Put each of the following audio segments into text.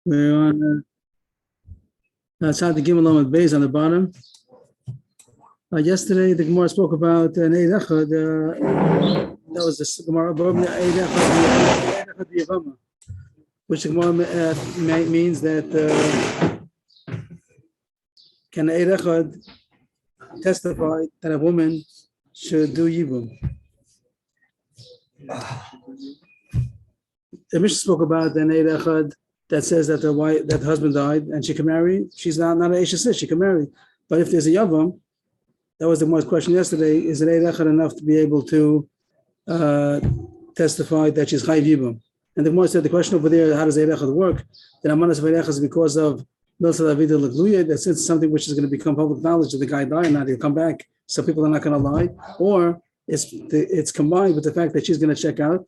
We're on Tzad Gimel Lamed Beis on the bottom. Yesterday, the Gemara spoke about an Eid Echad. That was the Gemara above the Eid Echad yevamos, which the Gemara means that can Eid Echad testify that a woman should do yibum. The Mishnah spoke about an Eid Echad that says that the wife, that the husband died and she can marry. She's not an Eisha, she can marry. But if there's a yavam, that was the most question yesterday, is an Eid Echad enough to be able to testify that she's Chayiv Yibum? And the Gemara said the question over there, how does Eid Echad work? That Amanas of Eid Echad is because of Milsa Davida L'Gluya, that since it's something which is going to become public knowledge that the guy died, now he'll come back, so people are not going to lie. Or it's combined with the fact that she's going to check out.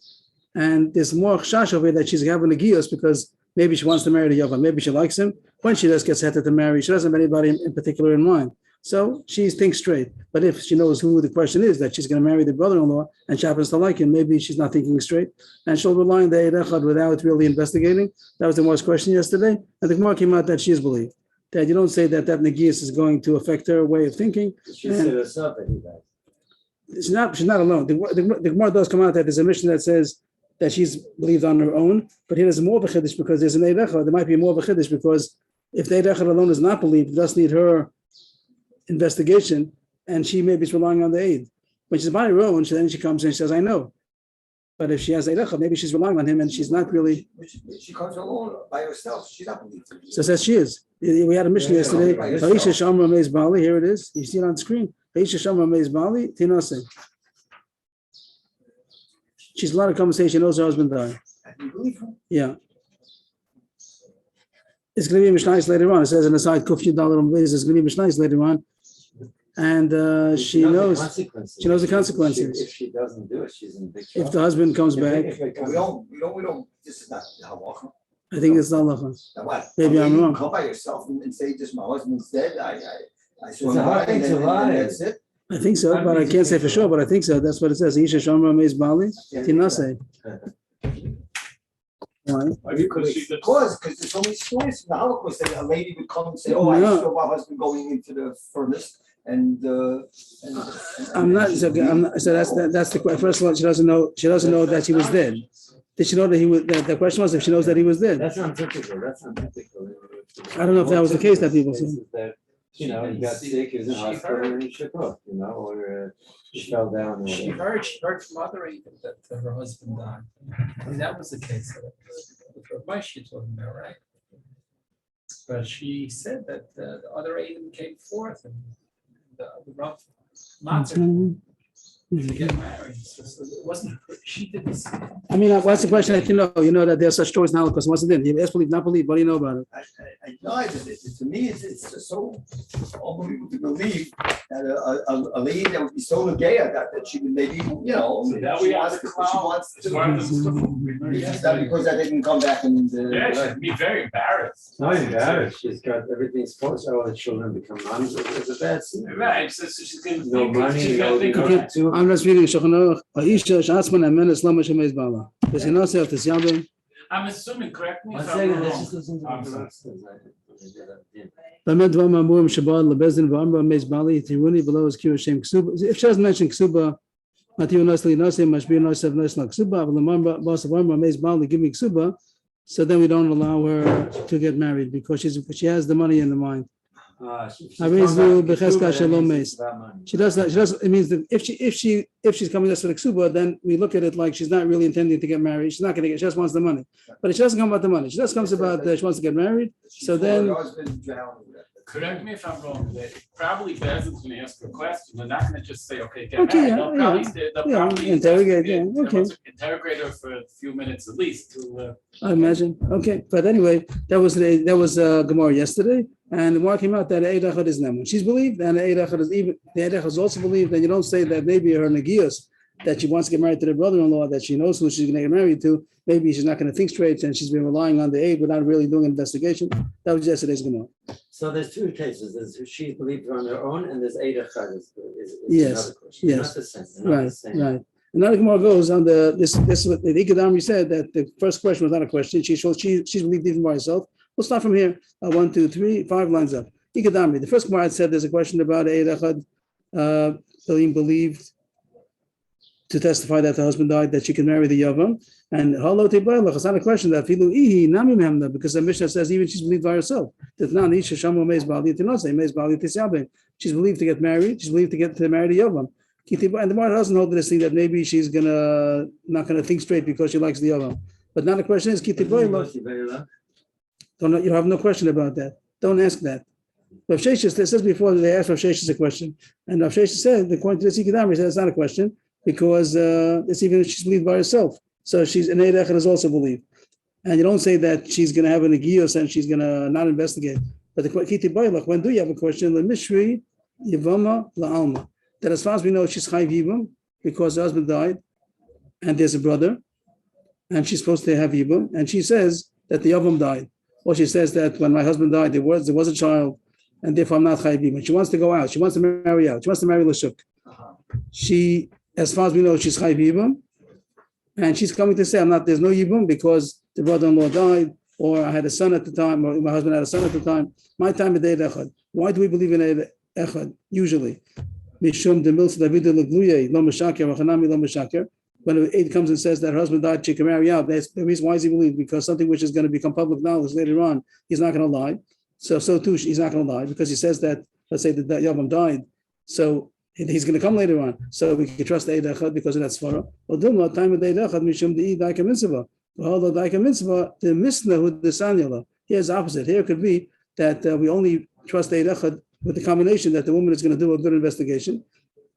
And there's more chash over here that she's having a gios because maybe she wants to marry the Yavam, maybe she likes him. When she just gets headed to marry, she doesn't have anybody in particular in mind. So she thinks straight. But if she knows who the question is, that she's going to marry the brother-in-law and she happens to like him, maybe she's not thinking straight. And she'll rely on the Eid Echad without really investigating. That was the most question yesterday. And the Gemara came out that she is believed. That you don't say that Negias is going to affect her way of thinking. She said herself that he died. She's not alone. The Gemara does come out that there's a mission that says that she's believed on her own, but here there's more of a chiddush because there's an Eid Echad. There might be more of a chiddush because if the Eid Echad alone is not believed, it does need her investigation, and she maybe is relying on the aid. When she's by her own, then she comes and she says, I know. But if she has Eid Echad, maybe she's relying on him and she's not really. She comes alone by herself. She's not believed. So says she is. We had a mission yesterday. Aisha Shamra Meiz Bali, here it is. You see it on the screen. Aisha Shamra Meiz Bali, Tinase. She's a lot of conversation. She knows her husband died. Yeah. It's going to be Mishnais later on. It says in the side, Kufya Dollar Meiz, it's going to be Mishnais later on. And she knows the consequences. If she doesn't do it, she's in big trouble. If the husband comes back. We don't, this is not halacha. I think it's not halacha. Maybe I'm wrong. Come by yourself and say, just my husband's dead. I It's a hard thing to lie. That's it. I think so, but I can't say for sure, but I think so. That's what it says. Isha Shamra Meiz Bali, Tinase. Why? Because there's so many stories in the Holocaust that a lady would come and say, "Oh, I saw my husband going into the furnace," and I'm not. So that's the question. First of all, she doesn't know. She doesn't know that he was dead. Did she know that he was? The question was if she knows that he was dead. That's untypical. I don't know if that was the case that people said. He got sick, he was in hospital, and he shook off, or he fell down. She heard from other even that her husband died. And that was the case with her wife you're talking about, right? But she said that the other Adam came forth and the rough monster to get married. So it wasn't her. She didn't see it. I mean, what's the question that you know? You know that there's such stories now because once again, yes, believe, not believe. What do you know about it? I know it. To me, it's just so unbelievable to believe that a lady that would be so gay that she would maybe, So now we have she wants to. Because I didn't come back and. she'd be very embarrassed. Not embarrassed, she's got everything supposed to, all the children become nuns, it's a bad scene. Right, so she's going to No money, she's going to think Okay. I'm just reading Shulchan Aruch. Aisha Shatzman Amenes Lama Shemeiz Bala. Does he not say this Yabin? I'm assuming, correct me One if second, I'm let's wrong. just listen to I'm the sorry. Bamed Vam Amurim Shabbat Lebezin V'Amra Meiz Bali Tiruni below is Kira Shem Ksuba. If she doesn't mention Ksuba, Matiu Nasli Nase must be Nase of Nase like Ksuba. But the boss of Amra Meiz Bali give me Ksuba. So then we don't allow her to get married because she has the money in the mind. She does not. It means that if she's coming just for the ksuba, then we look at it like she's not really intending to get married. She's not going to get. She just wants the money. But if she doesn't come about the money, she just comes about she wants to get married. So then, Correct me if I'm wrong. Probably Bezin's going to ask her a question. They're not going to just say, "Okay, get Okay, married." They'll probably interrogate. Okay, interrogate her for a few minutes at least to. I imagine. Okay, but anyway, that was Gemara yesterday, and the Gemara came out that Eid Echad is Nemun. She's believed, and the Eid Echad is also believed. And you don't say that maybe her Negios that she wants to get married to the brother-in-law that she knows who she's going to get married to. Maybe she's not going to think straight, and she's been relying on the aid without really doing an investigation. That was yesterday's Gemara. So there's two cases, there's she believed on her own, and there's Eid Echad is Yes, another question. yes. Not the same. They're not the same. Right. Another Gemara goes on this. The Ikadamri said that the first question was not a question. She's believed even by herself. We'll start from here. 1, 2, 3, 5 lines up. Ikadami. The first Gemara had said there's a question about Eid Echad being believed to testify that the husband died, that she can marry the Yavam. And it's not a question that because the Mishnah says even she's believed by herself. She's believed to get married. She's believed to marry the Yavam. And the Gemara doesn't hold this thing that maybe she's not gonna think straight because she likes the Yavam. But now the question is, you have no question about that. Don't ask that. Rav Sheshes, it says before they asked Rav Sheshes a question, and Rav Sheshes said, according to the Sikidam, he said it's not a question because it's even if she's believed by herself. So she's an Eid Echad is also believed. And you don't say that she's going to have an Agios and she's going to not investigate. But the Kiti Bailach, when do you have a question? The Mishri, Yevama, La Alma. That as far as we know, she's Chayv Yibum because her husband died and there's a brother and she's supposed to have Yibum. And she says that the Yavam died. Or she says that when my husband died, there was a child and therefore I'm not Chayv Yibum. She wants to go out. She wants to marry out. She wants to marry Lashuk. She, as far as we know, she's Chayv Yibum. And she's coming to say, there's no Yibum because the brother-in-law died, or I had a son at the time, or my husband had a son at the time. My time is Eid Echad. Why do we believe in Eid Echad? Usually. Mishum de Milsa David Lagluye, Lo Meshaker, Wachanami Lo Meshaker. When an aide comes and says that her husband died, she can marry out. That's the reason why is he believed? Because something which is going to become public knowledge later on, he's not going to lie. So too, he's not going to lie because he says that, let's say that Yavam died. So he's going to come later on. So we can trust the Eid Echad because of that svara. Well, Dumla, time of the Eid Echad, Mishum de Daika Mitzvah. Although Daika Mitzvah, the Misna with the Sanyala. Here's opposite. Here it could be that we only trust Eid Echad with the combination that the woman is going to do a good investigation.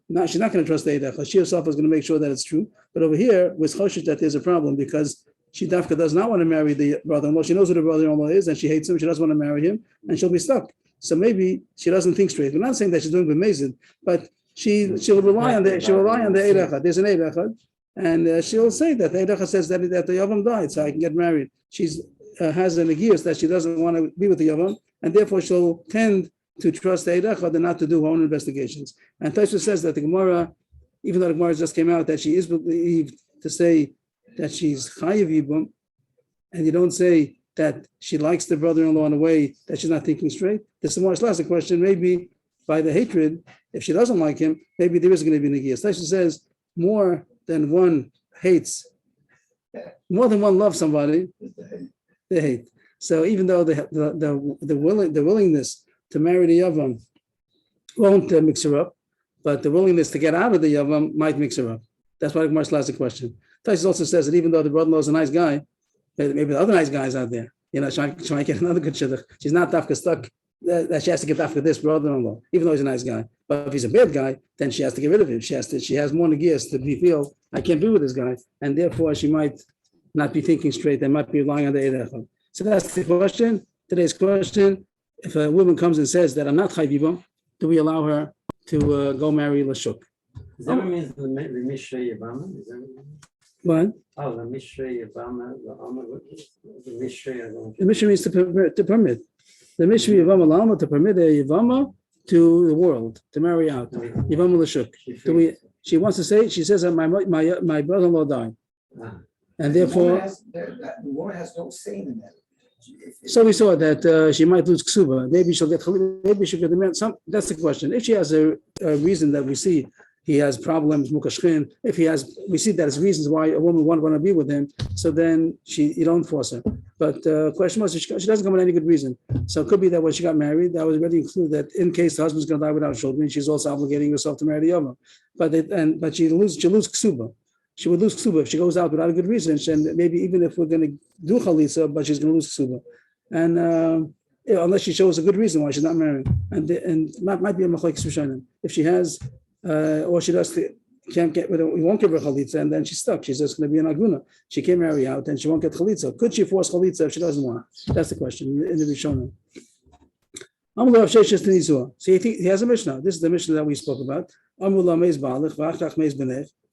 Now, she's not going to trust the Eid Echad. She herself is going to make sure that it's true. But over here, with Choshesh, that there's a problem because she Dafka does not want to marry the brother-in-law. She knows who the brother-in-law is and she hates him. She doesn't want to marry him and she'll be stuck. So maybe she doesn't think straight. We're not saying that she's doing b'mezid, but she'll rely on the Eid Echad. There's an Eid Echad, and she'll say that the Eid Echad says that the Yavam died, so I can get married. She's has an agius that she doesn't want to be with the Yavam, and therefore she'll tend to trust the Eid Echad and not to do her own investigations. And Taisha says that the Gemara, even though the Gemara just came out that she is believed to say that she's Chayiv Yibum, and you don't say that she likes the brother-in-law in a way that she's not thinking straight. This is more or less a question, maybe by the hatred, if she doesn't like him, maybe there is going to be an agius. Taisha says more than one loves somebody, they hate. So even though the willingness to marry the Yavam won't mix her up, but the willingness to get out of the Yavam might mix her up. That's why the Gemara asks the question. Taisha also says that even though the brother-in-law is a nice guy, maybe the other nice guys out there, trying to get another good shidduch. She's not dafka stuck that she has to get dafka this brother-in-law, even though he's a nice guy. But if he's a bad guy, then she has to get rid of him. She has more negias to feel I can't be with this guy, and therefore she might not be thinking straight. They might be relying on the Eid Echad. So that's the question. Today's question: if a woman comes and says that I'm not Chayv Yibum, do we allow her to go marry Lashuk? Is that what means the Mishrei Yevama? Is that what? Oh, the Mishrei Yevama, the Mishrei. The Mishrei means to permit. The Mishrei Yevama Lama to permit a Yevama to the world to marry out. Yevama Lashuk. She wants to say. She says that my brother-in-law died, and therefore the woman has no say in that. So we saw that she might lose ksuba. Maybe she'll get the man. That's the question. If she has a reason that we see he has problems, mukashkin. If we see that as reasons why a woman won't want to be with him. So then you don't force her. But the question was she doesn't come with any good reason. So it could be that when she got married, that was already included that in case the husband's going to die without children, she's also obligating herself to marry the other. But she lose ksuba. She would lose ksuba if she goes out without a good reason. And maybe even if we're going to do chalitza, but she's going to lose ksuba. And unless she shows a good reason why she's not married. And might be a machlokes rishonim. If she has, or she can't get, we won't give her chalitza, and then she's stuck. She's just going to be an aguna. She can't marry out, and she won't get chalitza. Could she force chalitza if she doesn't want? That's the question in the rishonim. So he has a Mishnah. This is the Mishnah that we spoke about.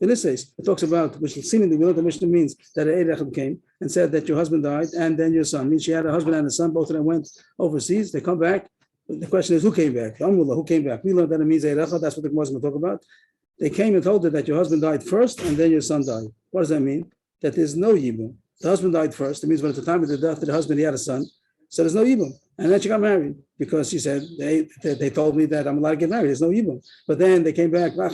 It talks about, which seemingly we know the Mishnah means that an Eid Echad came and said that your husband died and then your son. Means she had a husband and a son, both of them went overseas. They come back. The question is, who came back? Who came back? We learned that it means Eid Echad. That's what the Gemara is going to talk about. They came and told her that your husband died first and then your son died. What does that mean? That there's no Yibum. The husband died first. It means when at the time of the death of the husband, he had a son. So there's no yibum. And then she got married because she said, they told me that I'm allowed to get married. There's no yibum. But then they came back. Then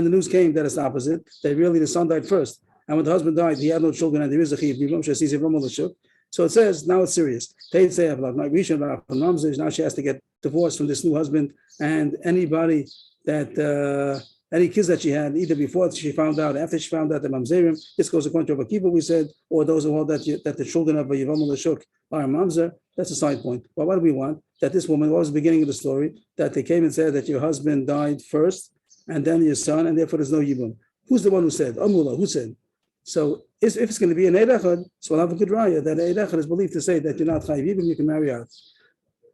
the news came that it's the opposite. That really the son died first. And when the husband died, he had no children, and there is a chiv yibum. So it says, now it's serious. Now she has to get divorced from this new husband, and anybody that, any kids that she had, either before she found out, after she found out that mamzerim, this goes according to Rabbi Kiva, we said, or those who hold that the children of a yevamos l'shuk are mamzer, that's a side point. But what do we want? That this woman, what was the beginning of the story? That they came and said that your husband died first, and then your son, and therefore there's no yibum. Who's the one who said? Amula, who said? So if it's going to be an Eid Echad, so we'll have a good raya that Eid Echad is believed to say that you're not chayiv yibum, you can marry out.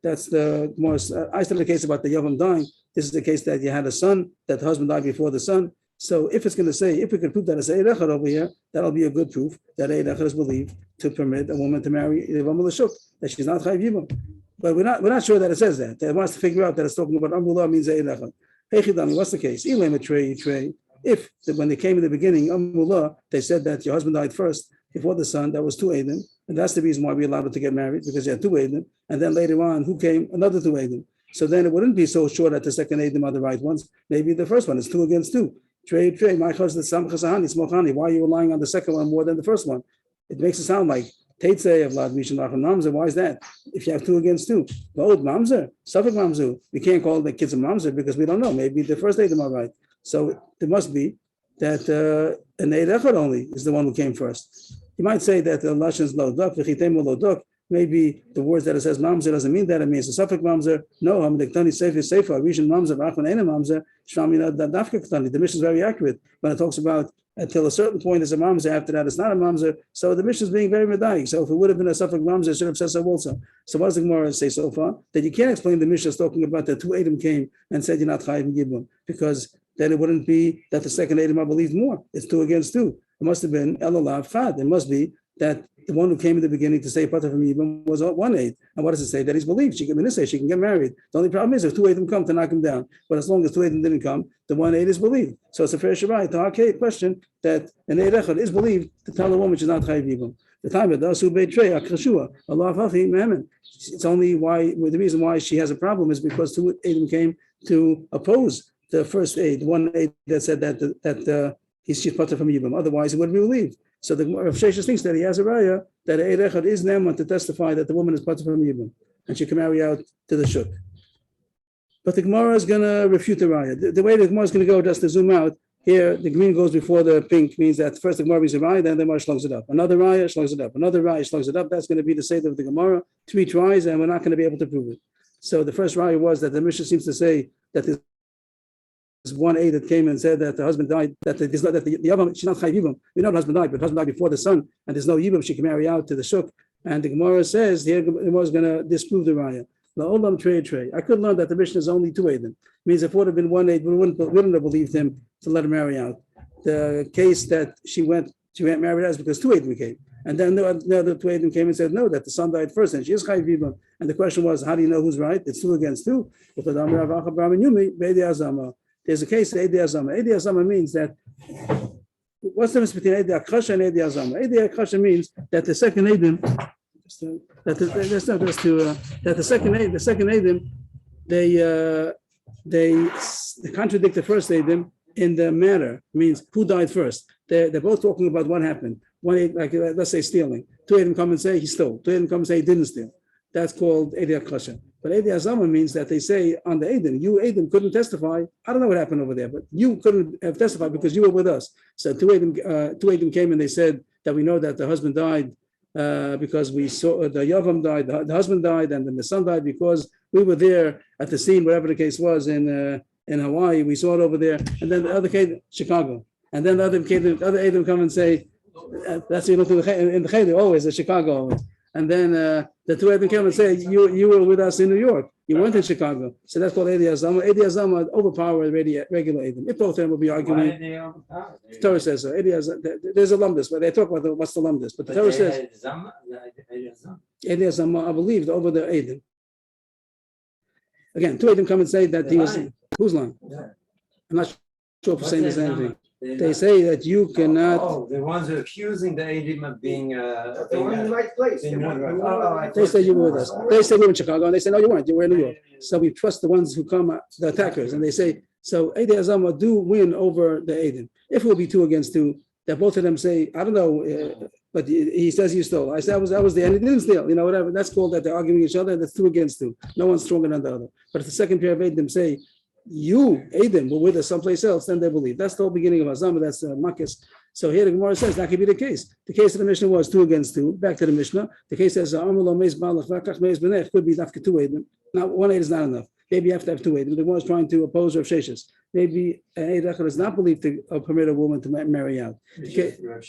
That's the most isolated case about the Yavam dying. This is the case that you had a son, that the husband died before the son. So if it's going to say, if we can prove that it's Eid Echad over here, that'll be a good proof that Eid Echad is believed to permit a woman to marry Yevamos l'shuk, that she's not chayiv yibum. But we're not sure that it says that. It wants to figure out that it's talking about Amrullah means Eid Echad. Hey Chidami, what's the case? If when they came in the beginning, Amrullah, they said that your husband died first before the son, that was two Eidim, and that's the reason why we allowed her to get married, because you had two Eidim, and then later on, who came? Another two Eidim. So then it wouldn't be so sure that the second Eidim are the right ones. Maybe the first one is 2 against 2. My husband, why are you relying on the second one more than the first one? It makes it sound like Teitzei of Lad Mishan Lachim Mamzer. Why is that? If you have 2 against 2, the old Mamzer, Suffolk Mamzer, we can't call the kids a Mamzer because we don't know. Maybe the first Eidim are right. So there must be that an Eid Echad only is the one who came first. You might say that the Lashon's lo duk, v'chitemu lo duk. Maybe the words that it says mamzer doesn't mean that. It means a suffix mamzer. No, hamdiktani sefer rishon mamzer v'achon ena mamzer shlamina dafka ktani. The mission is very accurate when it talks about until a certain point is a mamzer. After that, it's not a mamzer. So the mission is being very medayik. So if it would have been a suffix mamzer, it should have said so also. So what does the Gemara say so far? That you can't explain the mission is talking about that 2 Eidim came and said you're not chayiv yibum, because then it wouldn't be that the second Eidim are believed more. It's 2 against 2. It must have been elolav chad. It must be that the one who came in the beginning to say Pater from Yibam was 1 Eid. And what does it say? That he's believed. She can say she can get married. The only problem is if 2 Eidim come to knock him down. But as long as 2 Eidim didn't come, the 1 Eid is believed. So it's a fair Shabbat to our question that an Eid Echad is believed to tell a woman she's not Chayiv Yibam. The time of Dasu Beitrei Akrashua Allah Hachi Mehemen. It's only why the reason why she has a problem is because 2 Eidim came to oppose the first Eid, 1 Eid that said that she's Pater from Yibam. Otherwise, it wouldn't be believed. So the Rav Sheshes thinks that he has a raya that Eid Echad is Neman to testify that the woman is Pater from Yibam and she can marry out to the Shuk. But the Gemara is going to refute the raya. The way the Gemara is going to go, just to zoom out, here the green goes before the pink, means that first the Gemara is a raya, then the Gemara slugs it up. Another raya slugs it up. Another raya slugs it up. That's going to be the state of the Gemara. 3 tries, and we're not going to be able to prove it. So the first raya was that the Mishnah seems to say that there's 1 Eid that came and said that the husband died, that the Yavam, she's not Chayiv Yibam. We know the husband died, but the husband died before the son, and there's no Yibam, she can marry out to the Shuk. And the Gemara says, here the Gemara is going to disprove the Raya. La'olam trey. I could learn that the Mishnah is only 2 Eidim. Means if it would have been 1 Eid, we wouldn't have believed him to let her marry out. The case that she went married out is because 2 Eidim came. And then the other 2 Eidim came and said, no, that the son died first, and she is Chayiv Yibam. And the question was, how do you know who's right? It's 2 against 2. There's a case of Eidei Azama. Eidei Azama means that, what's the difference between Eidei Akrasha and Eidei Azama? Eidei Akrasha means that the second Eidim, that the second Eidim, they contradict the first Eidim in the matter, means who died first. They're both talking about what happened. 1 Eid, like let's say stealing. 2 Eidim come and say he stole. 2 Eidim come and say he didn't steal. That's called Eidei Akrasha. But Eidei Azama means that they say on the Eidim, you Eidim couldn't testify. I don't know what happened over there, but you couldn't have testified because you were with us. So 2 Eidim came and they said that we know that the husband died because we saw the Yavam died, the husband died, and then the son died because we were there at the scene, whatever the case was in Hawaii. We saw it over there. And then the other case, Chicago. And then the other Eidim come and say, that's in the Cheder, always, in Chicago always. And then the 2 Eidim came and say, you were with us in New York. You weren't in Chicago. So that's called Eidei Azama. Eidei Azama overpower regular Eidim. If both of them will be arguing, the Torah says so. There's a lumdus, but they talk about what's the lumdus. But the Torah says Eidei Azama, I believe, over the Eidim. Again, 2 Eidim come and say that he was, who's lying? I'm not sure if we're saying the same thing. They say that you cannot. Oh, the ones who are accusing the Eidim of being, They weren't in the right place. They They weren't- weren't- they weren't- oh, I They say you were with us. They say we were in Chicago, and they say no, you weren't. You were in New York. So we trust the ones who come, the attackers, and they say so. Eidei Azama do win over the Eidim. If it will be 2-2, that both of them say, I don't know, but he says you stole. I said that was the end. He didn't steal. Whatever. That's called that they're arguing each other. That's 2-2. No one's stronger than the other. But if the second pair of Eidim say you Eidim were with us someplace else, then they believe. That's the whole beginning of Azama. That's Makis. So here the Gemara says that could be the case. The case of the Mishnah was 2-2. Back to the Mishnah. The case says could be Dafka 2 Eidim. Now 1 Eid is not enough. Maybe you have to have 2 Eidim. The Gemara is trying to oppose Rav Sheshes. Maybe Eid Echad is not believed to permit a woman to marry out. Rav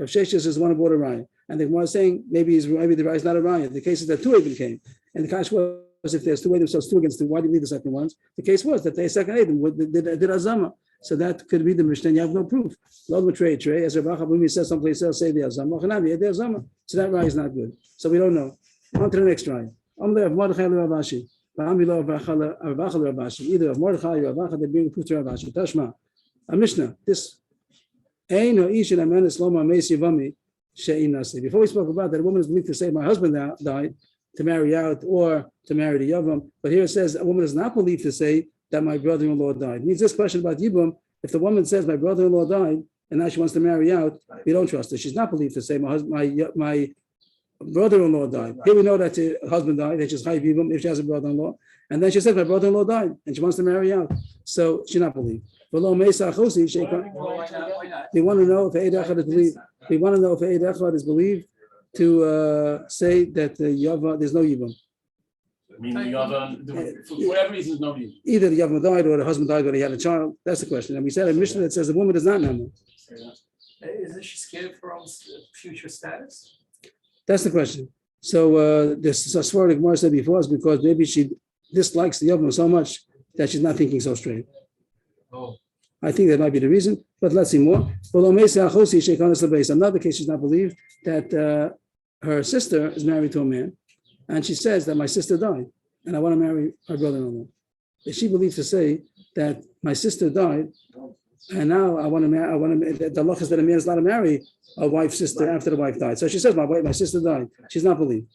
Sheshes is one of border Ryan. And the Gemara is saying maybe the Raya is not a Raya. The case is that 2 Eidim came. And the Kash was if there's 2 Eidim, so it's 2-2. Why do you need the second ones? The case was that the second Eidim did Azama. So that could be the Mishnah. You have no proof. Lord betray, as Rabbi Chabumi says someplace else, say the Azama. So that Raya is not good. So we don't know. On to the next Raya. Either of Mordechai or Ravacha, they bring proof to Ravashi. Tashma, a Mishnah. This before we spoke about that, a woman is believed to say, "My husband died," to marry out or to marry the yavam. But here it says a woman is not believed to say that my brother-in-law died. It means this question about yibum. If the woman says my brother-in-law died and now she wants to marry out, we don't trust her. She's not believed to say my brother-in-law died. Here we know that her husband died, that she's chayiv yibum if she has a brother-in-law. And then she says my brother-in-law died and she wants to marry out. So she's not believed. We want to know if Eid Echad is believed. We want to know if Eid Echad is believed to say that there's no yibum. I mean, the other, for whatever reason, no yibum. Either the yavam died or the husband died or he had a child. That's the question. And we said a Mishnah that says the woman is not number. Isn't she scared for her own future status? That's the question. So this Sasvar Gemara said before is because maybe she dislikes the yavam so much that she's not thinking so straight. Oh. I think that might be the reason, but let's see more. Another case she's not believed that her sister is married to a man, and she says that my sister died, and I want to marry her brother-in-law. If she believes to say that my sister died, and now I want to marry, the law is that a man is not to marry a wife's sister after the wife died. So she says, my sister died. She's not believed.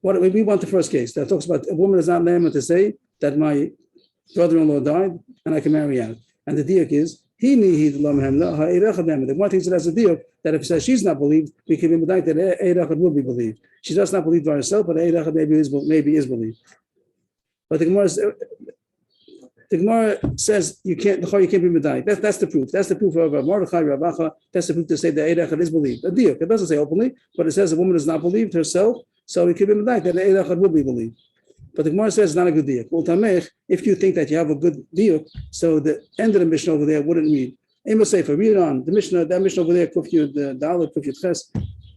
What we want the first case that talks about a woman is not able to say that my brother-in-law died and I can marry out. And the diuk is the one thing that has a diuk that if it says she's not believed, we can be medayik that Eid Echad will be believed. She does not believe by herself, but Eid Echad maybe is believed. But the Gemara says you can't be medayik. That's the proof. That's the proof of Mordechai Ravacha. That's the proof to say that Eid Echad is believed. A diuk. It doesn't say openly, but it says a woman is not believed herself, so we can be medayik that Eid Echad will be believed. But the Gemara says it's not a good diuk. If you think that you have a good diuk, so the end of the Mishnah over there wouldn't read. Amos Sefer, read on the Mishnah. That Mishnah over there, Kufyud Dalet, Kufyud Ches.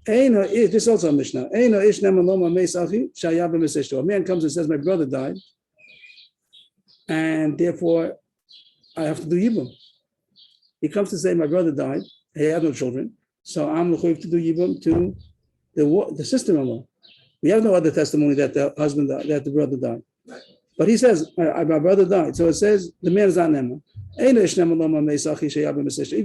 This is also a Mishnah. A man comes and says, "My brother died, and therefore I have to do yibum." He comes to say, "My brother died. He had no children, so I'm going to do yibum to the sister-in-law." We have no other testimony that the husband died, that the brother died. But he says, my brother died. So it says the man is not Neman. Even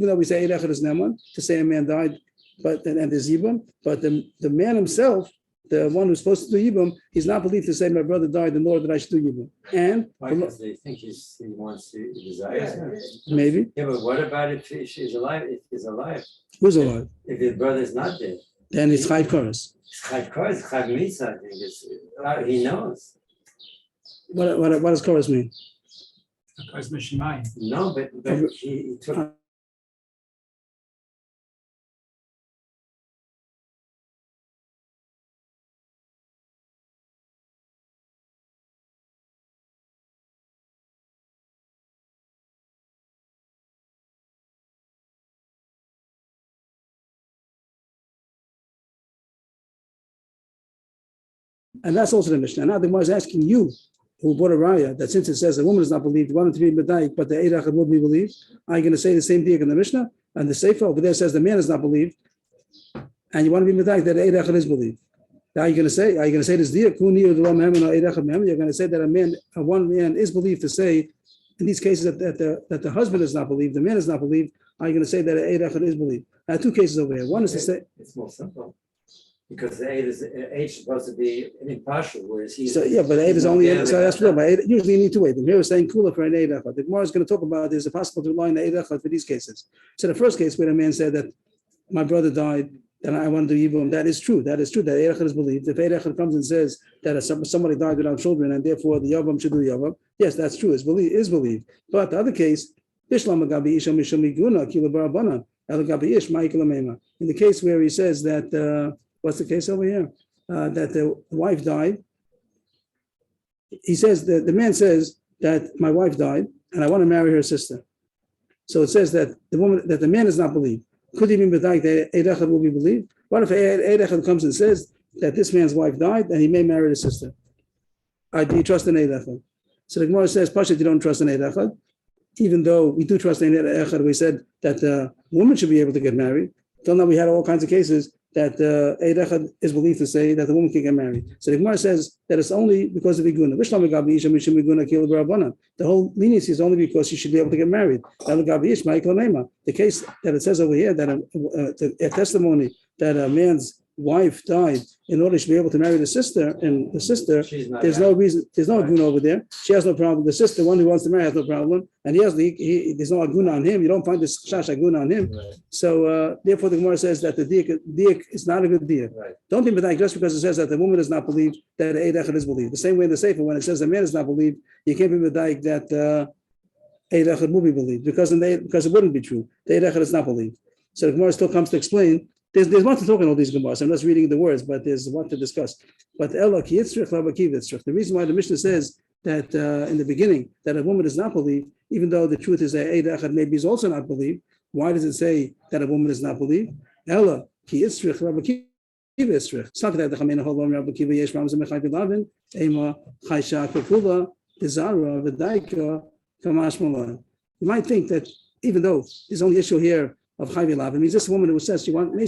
though we say Eid Echad is Neman, to say a man died, and there's Yibam, but the man himself, the one who's supposed to do Yibam, he's not believed to say my brother died in order that I should do Yibam. And why? Because they think he wants to desire. Maybe. Yeah, but what about if she's alive? If he's alive? Who's alive? If his brother's not dead. Then it's Chayv Koros. Chayv Koros, Chayv Mitzvah, I think he knows. What does Koros mean? Koros Mishimayim. No, but he took. And that's also the Mishnah. Now the Gemara is asking you, who brought a raya, that since it says a woman is not believed, wanted to be medayik, but the Eid Echad will be believed, are you going to say the same thing in the Mishnah? And the Sefer over there says the man is not believed, and you want to be medayik that the Eid Echad is believed. Now you're going to say, are you going to say this diak? You're going to say that one man is believed to say, in these cases that the husband is not believed, the man is not believed. are you going to say that Eid Echad is believed? I have two cases over here. One is to say, It's more simple. Because the Eid is supposed to be impartial, whereas he's. so yeah, but Eid is only, so that's what, but usually you need two Eid. Here we're saying Kula for an Eid Echad. The Gemara is going to talk about, is it possible to rely on the Eid Echad for these cases? So the first case where a man said that my brother died and I want to do Yibum, that is true. That is true. That Eid Echad is believed. If Eid Echad comes and says that somebody died without children and therefore the Yavam should do Yavam, yes, that's true. Is believed. But the other case, in the case where he says that, what's the case over here? That the wife died. He says that the man says that my wife died and I want to marry her sister. So it says that the man is not believed. Could he be medayek that Eid Echad will be believed? What if Eid Echad comes and says that this man's wife died and he may marry the sister? Do you trust in Eid Echad? So the Gemara says, Pashat, you don't trust in Eid Echad. Even though we do trust in Eid Echad, we said that the woman should be able to get married. Till now we had all kinds of cases that Eid Echad is believed to say that the woman can get married. So the Gemara says that it's only because of Iguna. The whole leniency is only because she should be able to get married. The case that it says over here that a testimony that a man's wife died in order to be able to marry the sister, and the sister, there's no reason, there's no aguna over there. She has no problem. The sister, one who wants to marry, has no problem, and there's no aguna on him. You don't find this shash aguna on him. Right. So therefore, the Gemara says that the diak is not a good diak. Right. Don't think that just because it says that the woman does not believe that Eid Echad is believed. The same way in the Sefer, when it says the man is not believed, you can't be medayek that Eid Echad will be believed because it wouldn't be true. The Eid Echad is not believed. So the Gemara still comes to explain. There's much to talk in all these Gemaras. I'm just reading the words, but there's what to discuss. But the reason why the Mishnah says that in the beginning that a woman is not believed, even though the truth is that Eid Echad maybe is also not believed, why does it say that a woman is not believed? Ella ki yitzrich Rabbi Kiva yitzrich. It's not that the Chamena Holom Rabbi Kiva yesh mamzer mechayv lavin ema chaysha kepula bizarra v'daika kamash malan. You might think that even though there's only issue here of Chayvi Lav. It means this woman who says she wants me.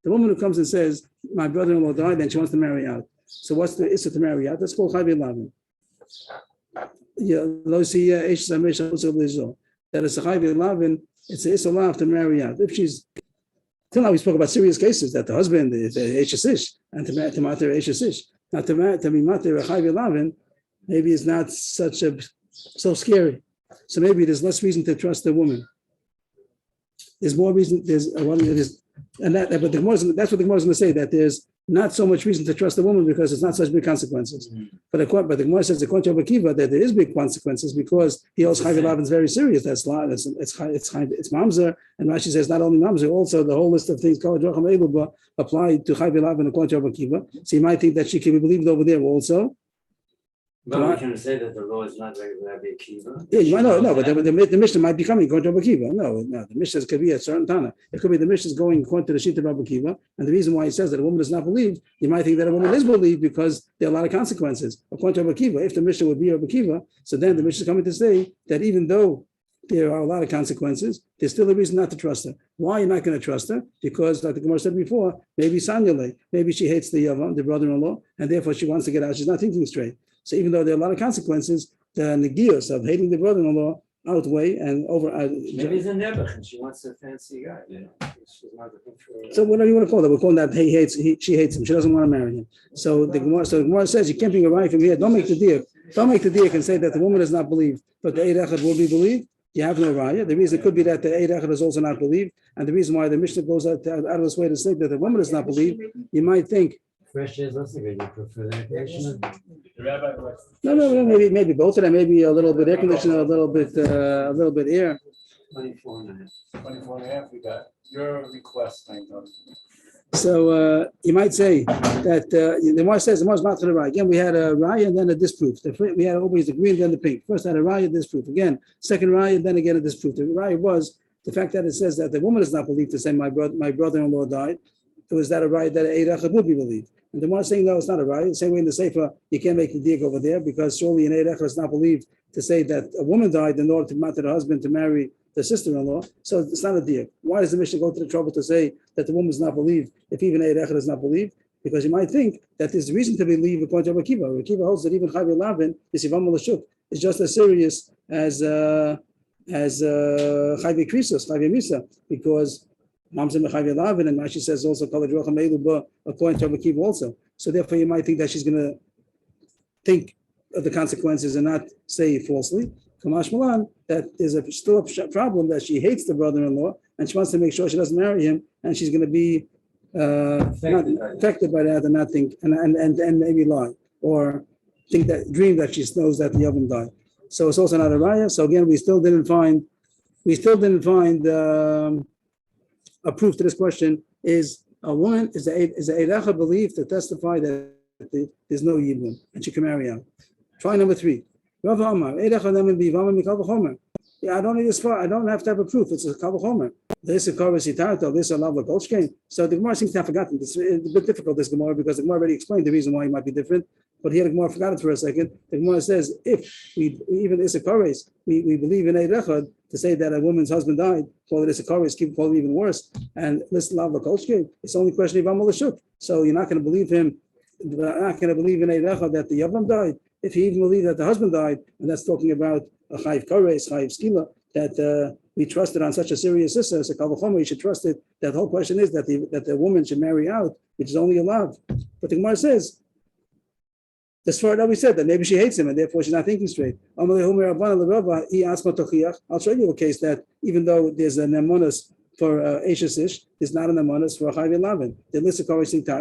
The woman who comes and says, my brother-in-law died and she wants to marry out. So what's the issue to marry out? That's called Chayvi Lav. That is a Chayvi Lav, it's a Issa Lav to marry out. If she's, till now we spoke about serious cases, that the husband is Eishasish, and to matter Eishasish. Not to be matter a Chayvi Lav, maybe it's not so scary. So maybe there's less reason to trust the woman. There's more reason. But that's what the Gemara is going to say, that there's not so much reason to trust the woman because it's not such big consequences. Mm-hmm. But the Gemara says according to Rabbi Kiva that there is big consequences because he holds Chayv Lavan is very serious. It's mamzer, and Rashi says not only mamzer, also the whole list of things apply to Chayv Lavan according to Rabbi Kiva. So you might think that she can be believed over there also. But we can say that the law is not like Rabbi Akiva. Yeah, you might know, but the Mishnah might be coming according to Rabbi Akiva. No, the Mishnah could be a certain Tana. It could be the Mishnah is going according to the sheet of Rabbi Akiva, and the reason why he says that a woman is not believed, you might think that a woman is believed because there are a lot of consequences. According to Rabbi Akiva, if the Mishnah would be Rabbi Akiva, so then the Mishnah is coming to say that even though there are a lot of consequences, there's still a reason not to trust her. Why are you not going to trust her? Because, like the Gemara said before, maybe Sanyale, maybe she hates the Yavam, the brother-in-law, and therefore she wants to get out. She's not thinking straight. So even though there are a lot of consequences, the negios of hating the brother-in-law outweigh and over. Maybe it's a nebuch and she wants a fancy guy. You know, she's not looking for. So whatever you want to call it, we're calling that she hates him. She doesn't want to marry him. So the Gemara says you can't bring a right from here. Don't make the deal. Don't make the deal and say that the woman is not believed, but the Eid Echad will be believed. You have no raya. The reason it could be that the Eid Echad is also not believed, and the reason why the Mishnah goes out of its way to say that the woman is not believed, you might think. Fresh is also good. You prefer that version? No, maybe both of them. Maybe a little bit air conditioner, a little bit air. 24 and a half. 24 and a half, we got your request, thank God. So you might say that the Gemara says the Gemara is not to the raya. Again, we had a raya and then a disproof. We had always the green, then the pink. First had a raya, disproof. Again, second raya, then again a disproof. The raya was the fact that it says that the woman is not believed to say my brother-in-law died. It was that a raya that Eid Echad would be believed. And the one saying no, it's not a raya. The same way in the Sefer, you can't make the dig over there because surely an Eid Echad is not believed to say that a woman died in order to matter the husband to marry the sister-in-law. So it's not a dig. Why does the Mishnah go to the trouble to say that the woman is not believed if even Eid Echad is not believed? Because you might think that there's reason to believe according to Rabbi Akiva. Rabbi Akiva holds that even Chayv Lavin, this yevamos l'shuk, is just as serious as as Chayve Krisos, Chayve Misa, because Mom's in Chayve Lavin, and Rashi says also according to Rabbi Akiva also. So therefore, you might think that she's going to think of the consequences and not say falsely. Kamash Malan, that there's still a problem that she hates the brother-in-law and she wants to make sure she doesn't marry him, and she's going to be not affected by that and not think and maybe lie or think that dream that she knows that the Yavam died. So it's also not a raya. So again, we still didn't find a proof to this question. Is a woman is a Eirecha belief to testify that there's no Yibum and she can marry out. Try number 3. Rav Amar, Eirecha nemen b'Yevamos mikal v'chomer. Yeah, I don't need this far. I don't have to have a proof. It's a kal v'chomer. This is Korah Sitarto, this is a Lav Golshkein. So the Gemara seems to have forgotten. It's a bit difficult, this Gemara, because the Gemara already explained the reason why it might be different. But here the Gemara forgot it for a second. The Gemara says, if we even Issachari's, we believe in Eirechad to say that a woman's husband died, call it Issachari's, keep calling it even worse. And this Lav Golshkein, it's only a question of Amal Lashuk. So you're not going to believe him, you're not going to believe in Eirechad that the Yavam died. If he even believed that the husband died, and that's talking about a Chayiv Kares, Chayiv Skila, that we trusted on such a serious sister, so Kavachomer, you should trust it. That whole question is that the woman should marry out, which is only allowed. But the Gemara says, as far as we said, that maybe she hates him and therefore she's not thinking straight. I'll show you a case that even though there's an amonis for Eshesish, there's not an amonis for a Chayv Lavin. The list of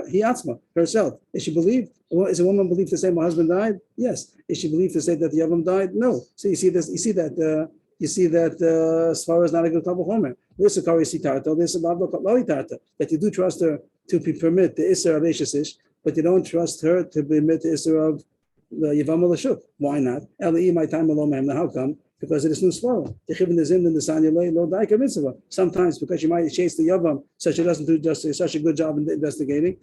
he atzma herself. Is she believed? Is a woman believed to say my husband died? Yes. Is she believed to say that the Yavam died? No. So you see this. You see that Svara is not a good Kal V'chomer. This is Kari Sitarto, this is Lali Tarta. That you do trust her to permit the Isser of Eshesish, but you don't trust her to permit the Isser of the Yevam Lashuk. Why not? Eli my time alone, how come? Because it is new Svara. Sometimes because she might chase the Yavam, so she doesn't do just such a good job in investigating.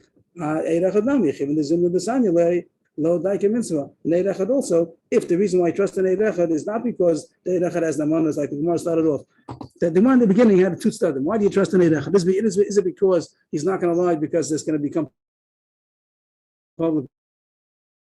Lo daika mitzvah. Neirechad also, if the reason why I trust in Neirechad is not because the Neirechad has namanas, like the Gemara started off. The Gemara in the beginning had a two-study. Why do you trust in Neirechad? Is it because he's not going to lie because it's going to become public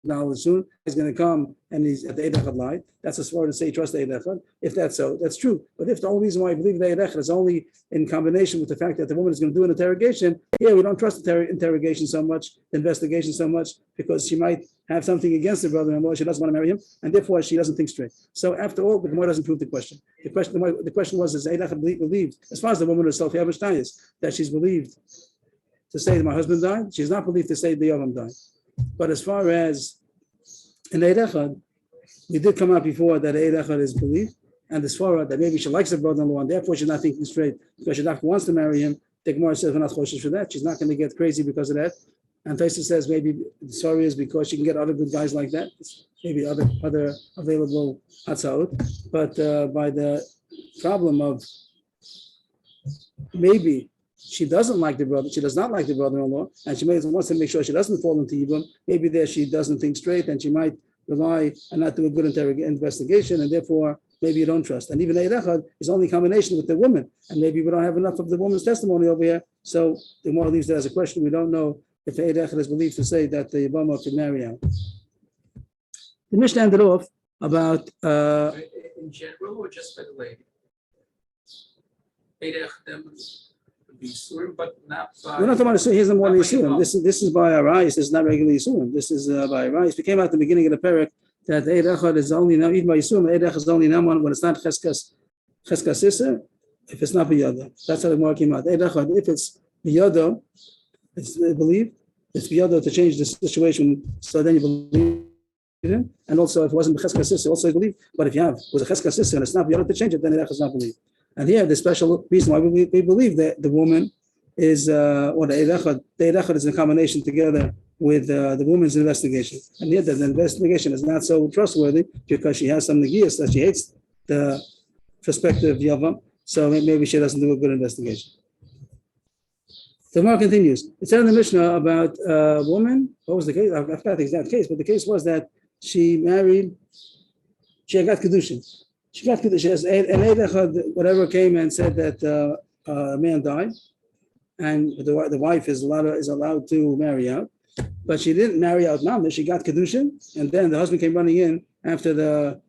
knowledge soon? He's going to come and he's at the Eidechad lie. That's a sword to say trust the Eidechad. If that's so, that's true. But if the only reason why I believe the Eidechad is only in combination with the fact that the woman is going to do an interrogation, we don't trust the interrogation so much, the investigation so much, because she might have something against her brother-in-law. She doesn't want to marry him, and therefore she doesn't think straight. So after all, the Gemara doesn't prove the question. The question was: is Eidechad believed, as far as the woman herself, that she's believed to say that my husband died? She's not believed to say the Yavam died. But as far as in Eidechad, we did come out before that Eidechad is believed, and the Svara that maybe she likes her brother-in-law, and therefore she's not thinking straight because she wants to marry him. The Gemara says we're not choshesh for that. She's not going to get crazy because of that. And Taisa says maybe the story is because she can get other good guys like that, maybe other available hatzaot. But by the problem of maybe she doesn't like the brother, she does not like the brother-in-law, and she wants to make sure she doesn't fall into Yibum. Maybe there she doesn't think straight, and she might rely and not do a good investigation, and therefore maybe you don't trust. And even Eidechad is only combination with the woman, and maybe we don't have enough of the woman's testimony over here. So the Gemara leaves that as a question. We don't know if Eidechad is believed to say that the Yevamos could marry out. The Mishnah ended off about in general or just by the lady? Eidechad would be Yisurim, but not by. we're not talking about Yisurim. Here's the more Yisurim. This is by Arais. This is not regular Yisurim. This is by Arais. We came out at the beginning of the parak that Eidechad is only now even by Yisurim. Eidechad is only now when it's not Cheskas Sisser. If it's not Biyada, that's how the Gemara came out. Eidechad, if it's Biyada, it's believed. It's Biyada to change the situation. So then you believe him. And also, if it wasn't Cheskas Sisser, also you believe. But if you have was a Cheskas Sisser and it's not Biyada to change it, then Eidechad is not believed. And here, the special reason why we believe that the woman is, or the Eidechad is a combination together with the woman's investigation. And yet, the investigation is not so trustworthy because she has some negias that she hates the prospective Yavam. So maybe she doesn't do a good investigation. The Gemara continues. It said in the Mishnah about a woman. What was the case? I forgot the exact case, but the case was that she got Kedushin. She got Kedushin. And Eidechad, whatever, came and said that a man died, and the wife is allowed to marry out, but she didn't marry out Mama. She got Kedushin, and then the husband came running in after the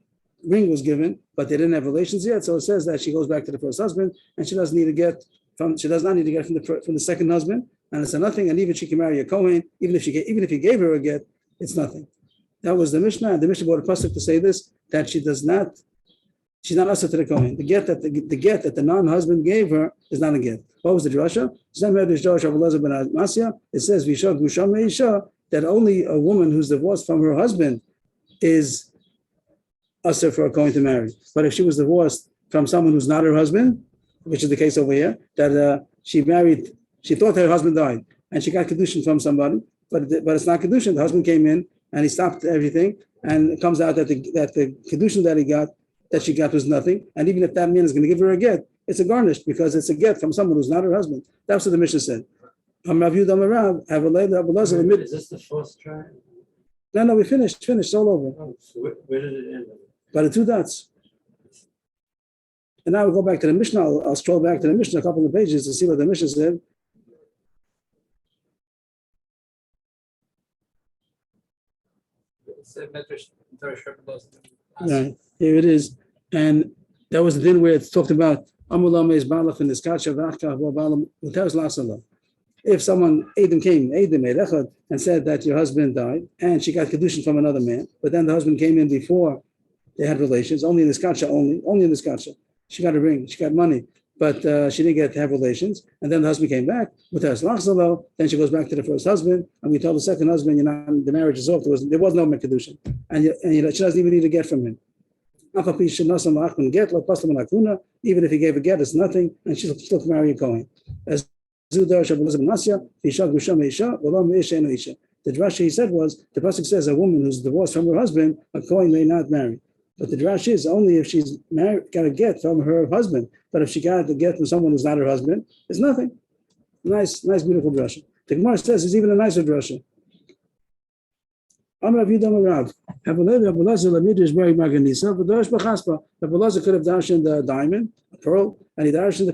ring was given, but they didn't have relations yet. So it says that she goes back to the first husband, and she does not need to get from the second husband, and it's a nothing. And even she can marry a Kohen, even if he gave her a get, it's nothing. That was the Mishnah, and the Mishnah brought a pasuk to say this, that she's not usher to the Kohen. The get that the non-husband gave her is not a get. What was the drasha? It says that only a woman who's divorced from her husband is usher for a Kohen to marry. But if she was divorced from someone who's not her husband, which is the case over here, that she thought her husband died, and she got kedushin from somebody, but it's not kedushin. The husband came in and he stopped everything, and it comes out that the kedushin that she got was nothing. And even if that man is going to give her a get, it's a garnish because it's a get from someone who's not her husband. That's what the Mishnah said. Is this the fourth try? No, we finished. It's all over. Oh, so where did it end? By the two dots. And now we'll go back to the Mishnah. I'll scroll back to the Mishnah a couple of pages to see what the Mishnah said. Right, here it is. And that was the din where it talked about if someone, Adam came, and said that your husband died, and she got kedushin from another man, but then the husband came in before they had relations, only in the skacha, only in the skacha. She got a ring, she got money, but she didn't get to have relations. And then the husband came back with her slachsalo. Then she goes back to the first husband, and we told the second husband, the marriage is off. There was no kedushin, and she doesn't even need to get from him. Even if he gave a get, it's nothing, and she still can marry a Kohen. As the drasha he said was, the pasuk says a woman who's divorced from her husband, a Kohen may not marry. But the drasha is only if she's married, got a get from her husband. But if she got a get from someone who's not her husband, it's nothing. Nice, beautiful drasha. The Gemara says it's even a nicer drasha. The Abulazar could have dashed in the diamond, a pearl, and he dashed in the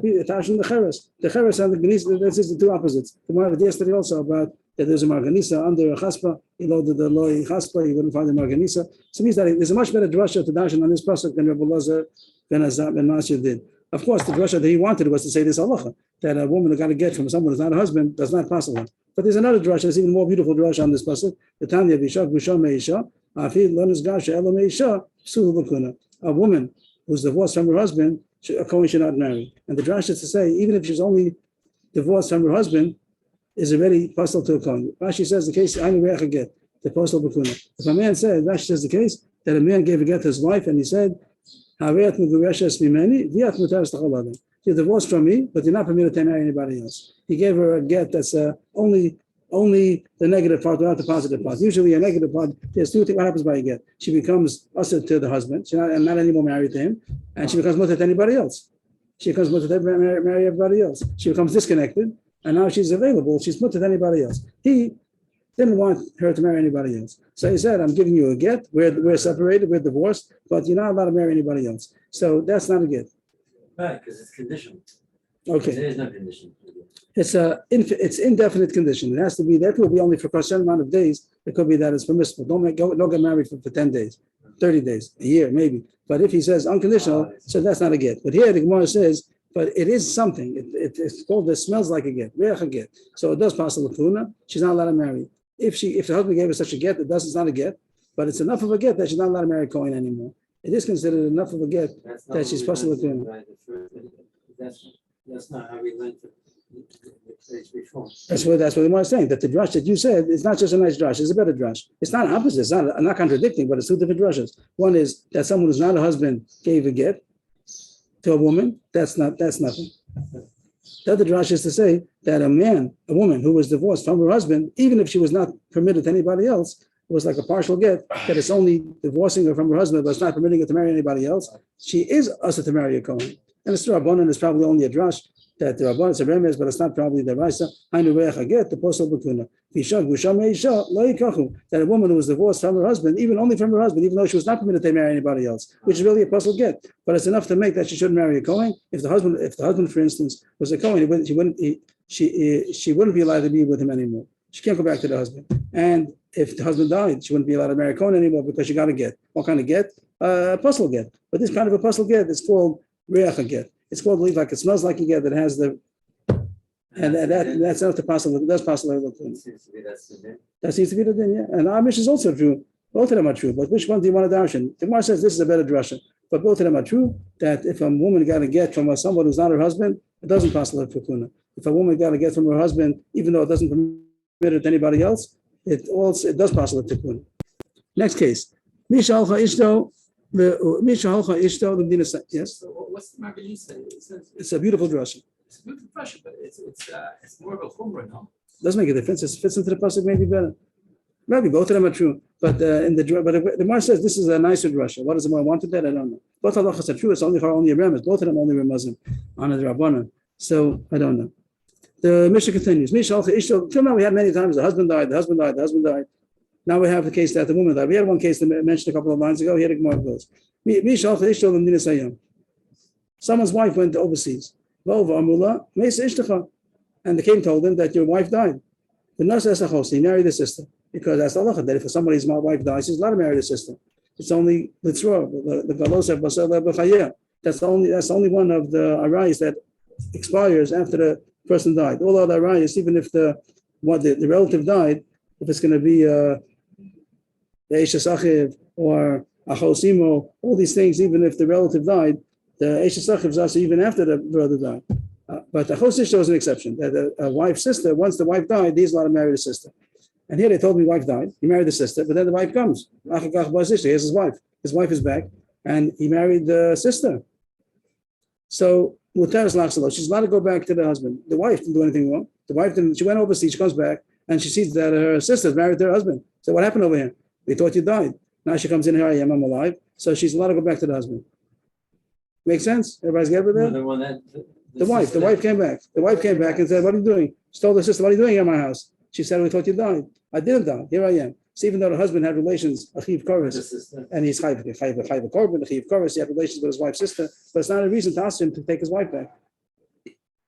cheres. The cheres and the ganisa, that's just the two opposites. The Gemara yesterday also about that there's a marganisa under a chaspa. He loaded the loy chaspa, he wouldn't find the marganisa. So it means that there's a much better drasha to dash on this pasuk than Abulazar ben Masya did. Of course, the drasha that he wanted was to say this halacha, that a woman who got a get from someone who's not a husband does not pass along. But there's another drasha, that's even more beautiful drasha on this pasuk. The Tanya Bishak Gusha Meisha, Afi Lonis Gasha Ela Meisha, Sulu Lakuna. A woman who's divorced from her husband, a Kohen should not marry. And the drasha is to say, even if she's only divorced from her husband, is already possible to a Kohen. Rashi says the case, I get the postal Bakuna. If a man said, Rashi says the case, that a man gave a get to his wife and he said, you're divorced from me, but you're not permitted to marry anybody else. He gave her a get that's only the negative part, not the positive part. Usually a negative part, there's two things. What happens by a get? She becomes usher to the husband. She's not anymore married to him, and she becomes mutter to anybody else. She becomes mutter to marry everybody else. She becomes disconnected, and now she's available. She's mutter to anybody else. He didn't want her to marry anybody else. So he said, I'm giving you a get. We're separated, we're divorced, but you're not allowed to marry anybody else. So that's not a get. Right, because it's conditional. Okay. There is no condition. It's indefinite condition. It has to be, that will be only for a certain amount of days. It could be that it's permissible. Don't get married for 10 days, 30 days, a year, maybe. But if he says unconditional, so that's not a get. But here the Gemara says, but it is something. It's called, it smells like a get, reach a get. So it does pass a lakuna. She's not allowed to marry. If the husband gave her such a get, it's not a get, but it's enough of a get that she's not allowed to marry a Kohen anymore. It is considered enough of a get that she's possible to. That's not how we learned the place before. That's what the Gemara is saying. That the drush that you said is not just a nice drush; it's a better drush. It's not opposite. It's not contradicting, but it's two different drushes. One is that someone who's not a husband gave a get to a woman. That's nothing. The other drush is to say that a woman who was divorced from her husband, even if she was not permitted to anybody else, it was like a partial get, that it's only divorcing her from her husband, but it's not permitting her to marry anybody else. She is usher to marry a Kohen. And it's Rabbanan is probably only a drush, that the Rabbanan is a remes, but it's not probably the Raisa. Get the postal bakuna. That a woman who was divorced from her husband, only from her husband, even though she was not permitted to marry anybody else, which is really a postal get. But it's enough to make that she shouldn't marry a Kohen. If the husband, for instance, was a Kohen, she wouldn't be allowed to be with him anymore. She can't go back to the husband. And if the husband died, she wouldn't be allowed to marry a Kohen anymore because she got a get. What kind of get? apostle get. But this kind of apostle get is called reach get. It's called like it smells like a get that has the, and that's not the apostle. That's apostle. Seems to be that's the name. That seems to be the thing, yeah. And our mission is also true. Both of them are true. But which one do you want to darshan? The Gemara says this is a better drasha. But both of them are true. That if a woman got a get from someone who's not her husband, it doesn't pass like tukuna. If a woman got a get from her husband, even though it doesn't permit it to anybody else, it does pass like tukuna. Next case. Misha halcha ishto. Yes. So what's the matter you say? It's a beautiful drasha. It's a beautiful question, but it's more of a chumrah, no? Doesn't make a difference. It fits into the pasuk maybe better. Maybe both of them are true, but the Gemara says this is a nicer drasha. What does the Gemara want to that? I don't know. Both halachas are true. It's only a remez. Both of them only remezim on the Rabbanan. So I don't know. The Mishnah continues. Till now we had many times the husband died. Now we have the case that the woman died. We had one case that mentioned a couple of lines ago. Here the Gemara goes. Someone's wife went overseas. And the king told him that your wife died. The nurse says he married the sister. Because that's the halacha, that if somebody's wife dies, he's allowed to marry the sister. It's only the galos of basar b'chayah. That's the only one of the arayos that expires after the person died. All other arayos, even if the relative died, if it's going to be the Eishes Achiv or Achos Imo, all these things, even if the relative died, the Eishes Achiv is also even after the brother died. But the Achos Ishto is an exception. That a wife's sister, once the wife died, he's allowed to marry the sister. And here they told me wife died. He married the sister, but then the wife comes. Here's his wife. His wife is back, and he married the sister. So she's allowed to go back to the husband. The wife didn't do anything wrong. The wife didn't. She went overseas. She comes back, and she sees that her sister is married to her husband. So what happened over here? They thought you died. Now she comes in here. I'm alive. So she's allowed to go back to the husband. Make sense? Everybody's get with that? The wife came back. The wife came back and said, "What are you doing?" She told her sister, "What are you doing in my house?" She said, "We thought you died." I didn't die. Here I am. So even though the husband had relations, achiv koros, and he's chayv korban, achiv koros, he had relations with his wife's sister, but it's not a reason to ask him to take his wife back.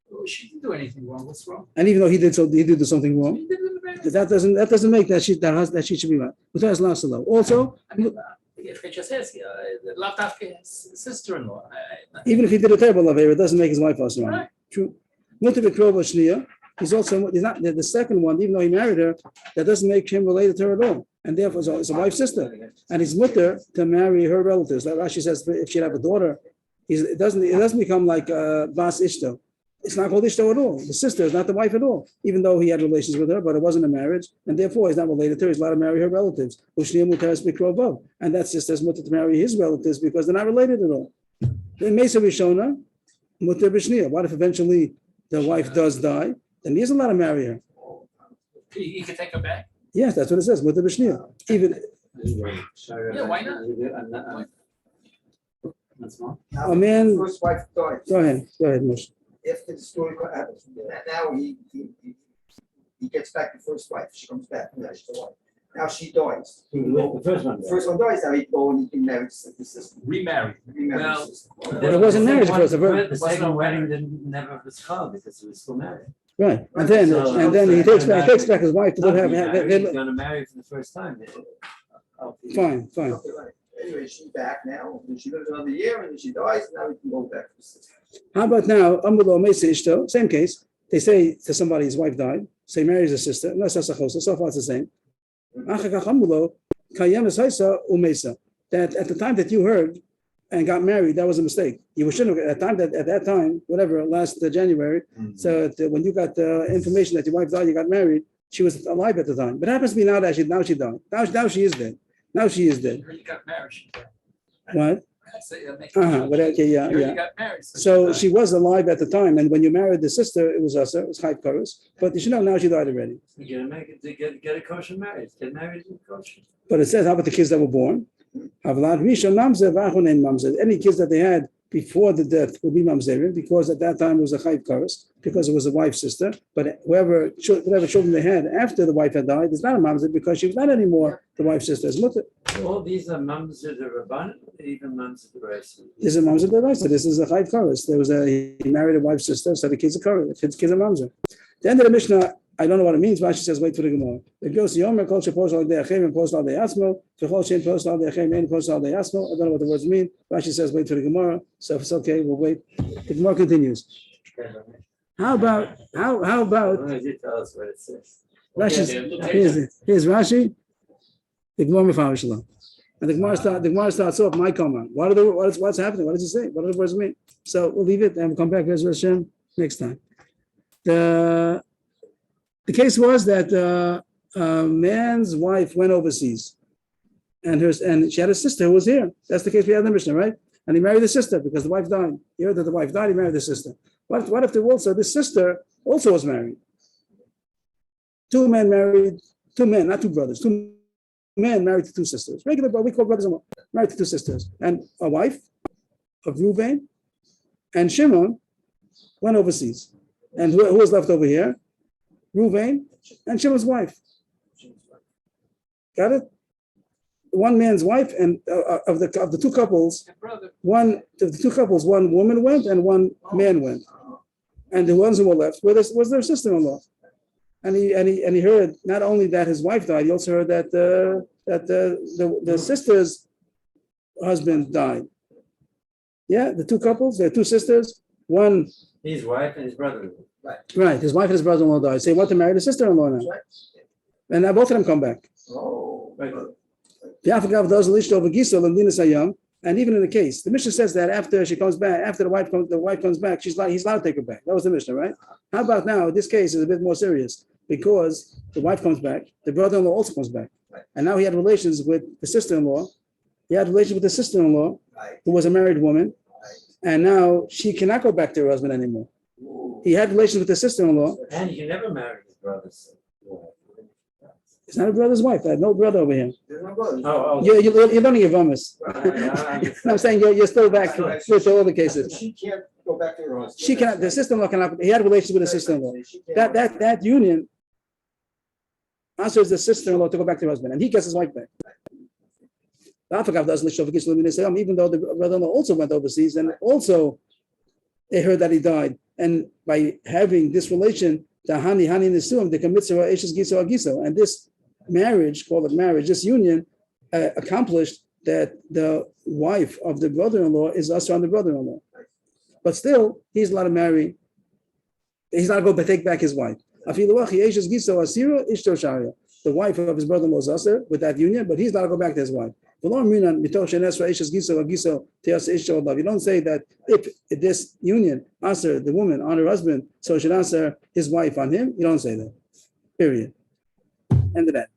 Well, she didn't do anything wrong. What's wrong? And even though he did something wrong, She didn't do that doesnn't make that she should be right. Also, I mean, if I just ask you, the Latafke's sister-in-law. even if he did a terrible affair, it doesn't make his wife also right. Right. True. He's not the second one, even though he married her, that doesn't make him related to her at all. And therefore it's a wife's sister. And he's mutter to marry her relatives. Like Rashi says, if she'd have a daughter, it doesn't become like Bas Ishto. It's not called Ishto at all. The sister is not the wife at all, even though he had relations with her, but it wasn't a marriage, and therefore he's not related to her. He's allowed to marry her relatives. And that sister's mutter to marry his relatives because they're not related at all. In Mesa Rishona, mutter b'shniya. What if eventually the wife does die? Then he isn't allowed to marry her. He can take her back? Yes, that's what it says. Mutter b'shniya. Even Yeah, why not? Now, A man- the first wife died. go ahead, Moshe. After the story happens, now he gets back the first wife. She comes back. Now she's the wife. Now she dies. The first one. The first one dies. Now he go and he can marry the sister. Remarried. Remarry the Well, sister. But it wasn't marriage first. The second wedding didn't never was called because he was still married. Right, and then he takes back his wife to Not have. be married, he's gonna marry for the first time. Fine. Okay, right. Anyway, she's back now. And she lives another year, and then she dies. And now he can go back to the sister. How about now? Same case. They say to somebody his wife died. So he marries a sister. So far it's the same. That at the time that you heard and got married, that was a mistake. You shouldn't have at that time, whatever, last January. So when you got the information that your wife died, you got married. She was alive at the time. But it happens to be now that she died. Now she is dead. Now she is dead. You got married. She died. What? But okay, yeah. You got married. So she was alive at the time, and when you married the sister, it was us. It was Chayv Koros. But you should know now she died already. You're gonna make it get a kosher marriage. Get married in kosher. But it says, how about the kids that were born? Any kids that they had before the death would be mamzerim, because at that time it was a Chayv Koros, because it was a wife's sister. But whatever children they had after the wife had died, it's not a mamzer because she was not anymore the wife's sister. It's mutter. All these are mums of the Rabban, even mums of the race. This is mamzer b'raisa. This is a Chayv Koros. He married a wife's sister, so the kids are Koros. The kids are mamzer. The end of the Mishnah I don't know what it means. Rashi says, wait for the Gemara. It goes to Yomer, Kol Sheposh Al Dei Achem, and Posh Al Dei Atzmo, V'chol Shein Posh Al Dei Achem, and Posh Al Dei Atzmo. I don't know what the words mean. Rashi says, wait for the Gemara. So if it's okay, we'll wait. The Gemara continues. How about? Why don't you tell us what it says? Rashi's, Yeah, here's Rashi. The Gemara Mefarish Shalom. And the Gemara starts off, my comment. What's happening? What does it say? What do the words mean? So we'll leave it and we'll come back to Hashem next time. The case was that a man's wife went overseas, and she had a sister who was here. That's the case we had in the Mishnah, right? And he married the sister because the wife died. He heard that the wife died. He married the sister. What if this sister also was married? Two men, not two brothers. Two men married to two sisters. Regular, but we call brothers-in-law. Married to two sisters, and a wife of Reuven and Shimon went overseas. And who was left over here? Reuven and Shimon's wife. Got it? One man's wife, and of the two couples, one woman went and one man went, and the ones who were left was their sister-in-law. And he heard not only that his wife died, he also heard that the sister's husband died. Yeah, the two couples, they're two sisters. One, His wife and his brother. right, his wife and his brother-in-law died. So he wanted to marry the sister-in-law now, and now both of them come back. Oh. Right. And even in the case, the Mishnah says that after she comes back, after the wife comes back, he's allowed to take her back. That was the Mishnah, right? How about now? This case is a bit more serious because the wife comes back, the brother-in-law also comes back, and now he had relations with the sister-in-law. He had relations with the sister-in-law, who was a married woman, and now she cannot go back to her husband anymore. He had relations with the sister-in-law. And he never married his brother's wife. It's not a brother's wife. I had no brother over here. Oh, You're learning yevamos. I'm saying you're still back with all the cases. She can't go back to her husband. She cannot. The sister-in-law cannot. He had relations with the sister-in-law. That union answers the sister-in-law to go back to her husband, and he gets his wife back. Even though the brother-in-law also went overseas, and also they heard that he died, and by having this relation, the hani nisuim, they commit to giso, and this marriage, call it marriage, this union accomplished that the wife of the brother-in-law is also on the brother-in-law. But still, he's allowed to marry. He's not going to take back his wife. The wife of his brother-in-law is also with that union, but he's not going to go back to his wife. You don't say that if this union answer the woman on her husband, so it should answer his wife on him. You don't say that. Period. End of that.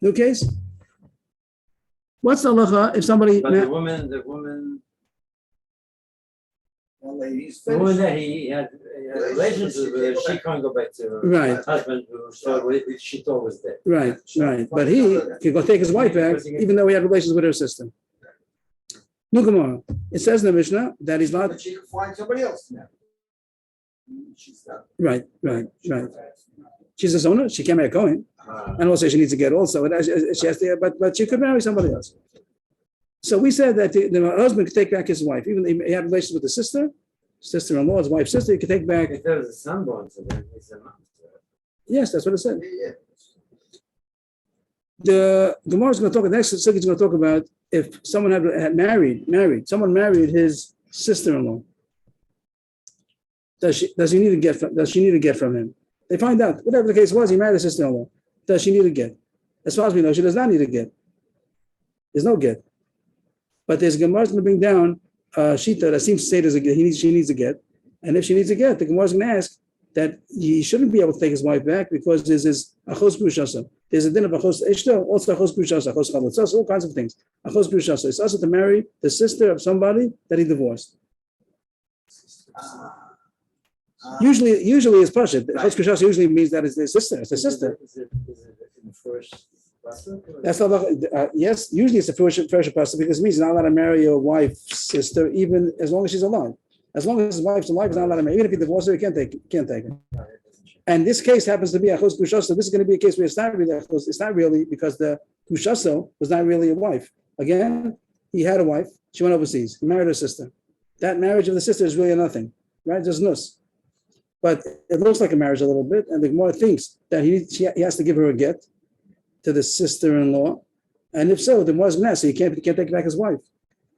New case. What's the halacha if somebody? but the woman that he had relations with, she can't go back to her Right. husband who she thought was dead. Right. But he can go take his wife back, even though he had relations with her sister. No Gemara. It says in the Mishnah that he's not. But she can find somebody else now. She's not. Right. She's a zona. She can't marry a Kohen, and also she needs to get also. She has to, but she could marry somebody else. So we said that the husband could take back his wife, even though he had relations with the sister-in-law, his wife's sister. He could take back. If there was a son born to them, he's a mom. Yes, that's what it said. Yeah. The Gemara is going to talk. The next sugya is going to talk about if someone had married. Someone married his sister-in-law. Does she need to get from him? They find out. Whatever the case was, he married his sister-in-law. Does she need a get? As far as we know, she does not need a get. There's no get. But there's Gemara is going to bring down Shita that seems to say she needs a get. And if she needs a get, the Gemara is going to ask that he shouldn't be able to take his wife back because there's this achos grushasa. There's a din of achos ishta, also achos grushasa, achos chalutza, all kinds of things. Achos grushasa. It's also to marry the sister of somebody that he divorced. Usually it's pasha. Achos grushasa usually means that it's their sister. It's a sister. Is it in the first pasuk? That's not. Yes, usually it's a first pasuk because it means he's not allowed to marry your wife's sister even as long as she's alive. As long as his wife's alive, he's not allowed to marry. Even if he divorces her, he can't take her. And this case happens to be achos grushasa. This is going to be a case where it's not really because the grushasa was not really a wife. Again, he had a wife. She went overseas. He married her sister. That marriage of the sister is really nothing, right? Just nus. but it looks like a marriage a little bit, and the Gemara thinks that he has to give her a get to the sister-in-law, and if so, the Gemara is going to ask, so he can't take back his wife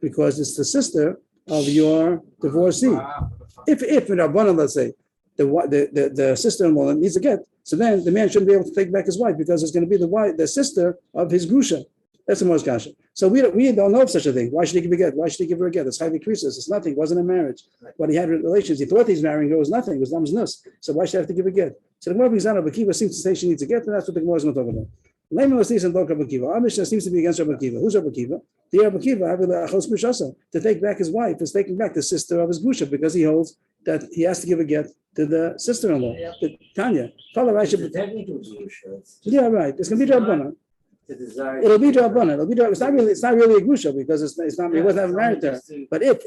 because it's the sister of your divorcee. Wow. If in Rabbanan, let's say, the sister-in-law needs a get, so then the man shouldn't be able to take back his wife because it's going to be the sister of his grusha. That's the most kasha. So we don't know of such a thing. Why should he give a get? Why should he give her a get? It's highly creases. It's nothing. It wasn't a marriage. But he had relations. He thought he's marrying her. It was nothing. It was nam's nus. So why should I have to give a get? So the Gemara brings down Rabbi Akiva seems to say she needs a get, and that's what the Gemara is going to talk about. Layman was and Rabbi Akiva. Our Mishnah seems to be against Rabbi Akiva. Who's Rabbi Akiva? The Rabbi Akiva to take back his wife is taking back the sister of his grusha because he holds that he has to give a get to the sister-in-law, to Tanya. Follow Rashi. It's a technical grusha. Yeah, right. It's going to be Rabbanan. It'll be Rabbanan. It's not really a grusha because it's not. He wasn't ever married to her. But if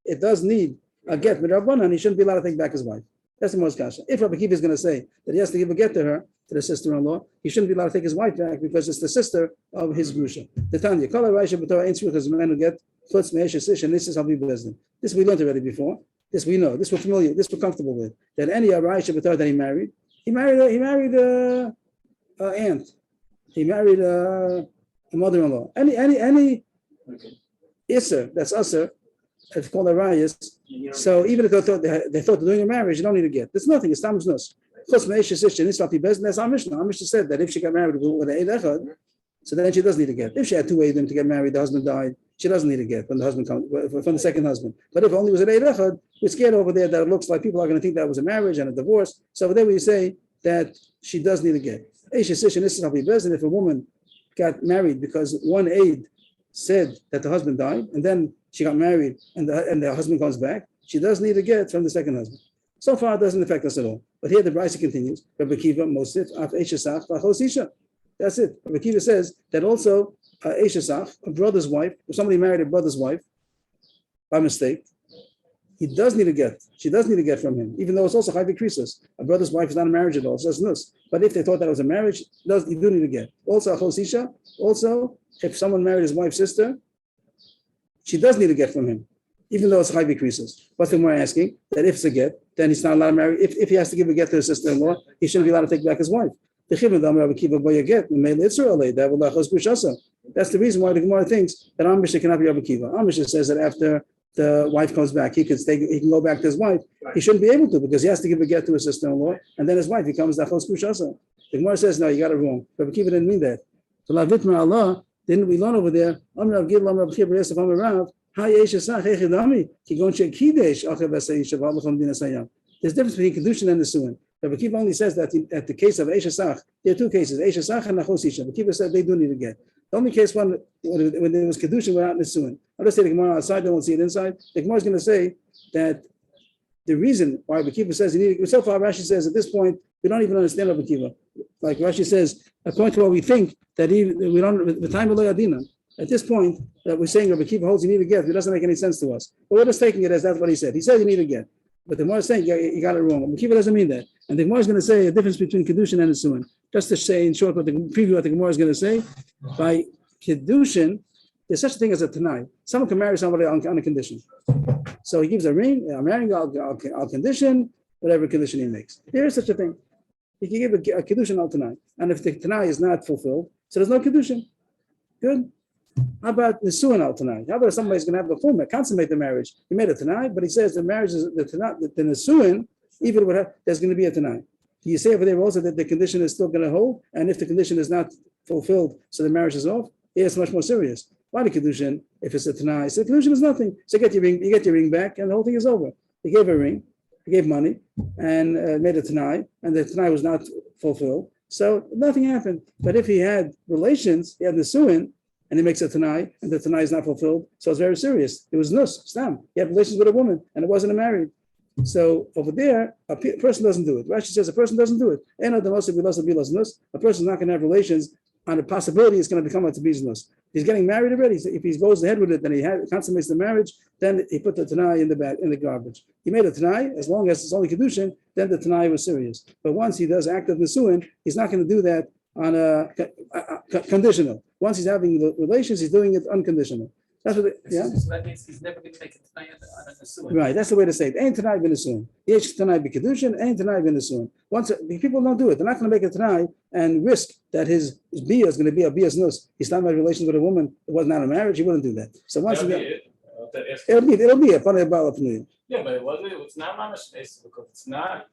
it does need a get with Rabbanan, he shouldn't be allowed to take back his wife. That's the most kasha. If Rabbi Akiva is going to say that he has to give a get to her, to the sister-in-law, he shouldn't be allowed to take his wife back because it's the sister of his grusha. The Tanya, Kala Rashi B'Torah Ein Tzruch as men who get chutz me'eshes ish, and this is how we bezdin. This we learned already before. This we know. This we're familiar. This we're comfortable with. That any Rashi B'Torah that he married aunt. He married a mother-in-law. Any Isser, that's Usser, it's called a Rayas. So even if they thought they're doing a marriage, you don't need to get. There's nothing, it's Tam's Nus. That's our Mishnah. Our Mishnah said that if she got married with an Eid Echad, so then she doesn't need to get. If she had two Eidim to get married, the husband died, she doesn't need to get when the husband comes, from the second husband. But if only was an Eid Echad, we're scared over there that it looks like people are going to think that was a marriage and a divorce. So over there we say that she does need to get. This is how we and if a woman got married because one aide said that the husband died, and then she got married and the husband comes back, she does need to get from the second husband. So far, it doesn't affect us at all. But here the Brisa continues. Rabbi Akiva Mosif af Eishesach v'achos isha. That's it. Rabbi Akiva says that also Eishesach, a brother's wife, if somebody married a brother's wife by mistake, he does need to get. She does need to get from him, even though it's also chayv krisos. A brother's wife is not a marriage at all. It's just nus. But if they thought that was a marriach, you do need to get. Also, achos isha. Also, if someone married his wife's sister, she does need to get from him, even though it's chayv krisos. What's the more asking? That if it's a get, then he's not allowed to marry. If he has to give a get to his sister-in-law, he shouldn't be allowed to take back his wife. That's the reason why the Gemara thinks that Am Mishnah cannot be Rabbi Akiva. Am Mishnah says that after the wife comes back, he can go back to his wife. He shouldn't be able to because he has to give a get to his sister-in-law, and then his wife becomes the Achos Kushasa. The Gemara says, no, you got it wrong. Rabbi Akiva didn't mean that. Allah, didn't we learn over there? There's a difference between Kedushin and Nesuin. Rabbi Akiva only says that at the case of Eishasach, there are two cases, Eishasach and Achos Isha. Rabbi Akiva said they do need to get. The only case when there was Kedushin without Nesuin. I'll just say the Gemara outside, they won't see it inside. The Gemara is going to say that the reason why Rabbi Akiva says you need to, so far Rashi says at this point, we don't even understand Rabbi Akiva. Like Rashi says, according to what we think, that we don't, the time of Adina. At this point, that we're saying Rabbi Akiva holds you need to get, it doesn't make any sense to us. But we're just taking it as that's what he said. He said you need to get. But the Gemara is saying you got it wrong. Rabbi Akiva doesn't mean that. And the Gemara is going to say a difference between Kedushin and Nesuin. Just to say in short what the preview what the Gemara is going to say, by Kedushin, there's such a thing as a Tanai. Someone can marry somebody on a condition. So he gives a ring, I'm marrying, I'll condition, whatever condition he makes. There is such a thing. He can give a Kedushin al Tanai. And if the Tanai is not fulfilled, so there's no Kedushin. Good. How about the Nesuin al Tanai? How about if somebody's going to have the full consummate the marriage? He made a Tanai, but he says the marriage is the Nesuin, even with her, there's going to be a Tanai. Do you say over there also that the condition is still going to hold? And if the condition is not fulfilled, so the marriage is off? Yeah, it's much more serious. Why the Kedushin, if it's a Tanai? So the Kedushin is nothing. So you get your ring back, and the whole thing is over. He gave a ring, he gave money, and made a Tanai, and the Tanai was not fulfilled. So nothing happened. But if he had relations, he had Nesuin, and he makes a Tanai, and the Tanai is not fulfilled, so it's very serious. It was Nus, Stam. He had relations with a woman, and it wasn't a married. So over there, a person doesn't do it. Rashi says a person doesn't do it. A person is not going to have relations on the possibility it's going to become a Tabiz Nus. He's getting married already. If he goes ahead with it, then he consummates the marriage, then he put the Tanai in the garbage. He made a Tanai, as long as it's only Kedushin, then the Tanai was serious. But once he does active Nesuin, he's not going to do that on a conditional. Once he's having the relations, he's doing it unconditional. That's what, yeah, So that means he's never going to make it tonight on a suing. right. That's the way to say it. Ain't tonight been assumed. Yesh tonight be kedushin. Ain't tonight been assumed. Once people don't do it, they're not going to make it tonight and risk that his bia is going to be a bias nus. He's not in relations with a woman. It was not a marriage. He wouldn't do that. So once That'll you be get, it. it'll be a funny about opinion. Yeah, but it's not mamash because it's not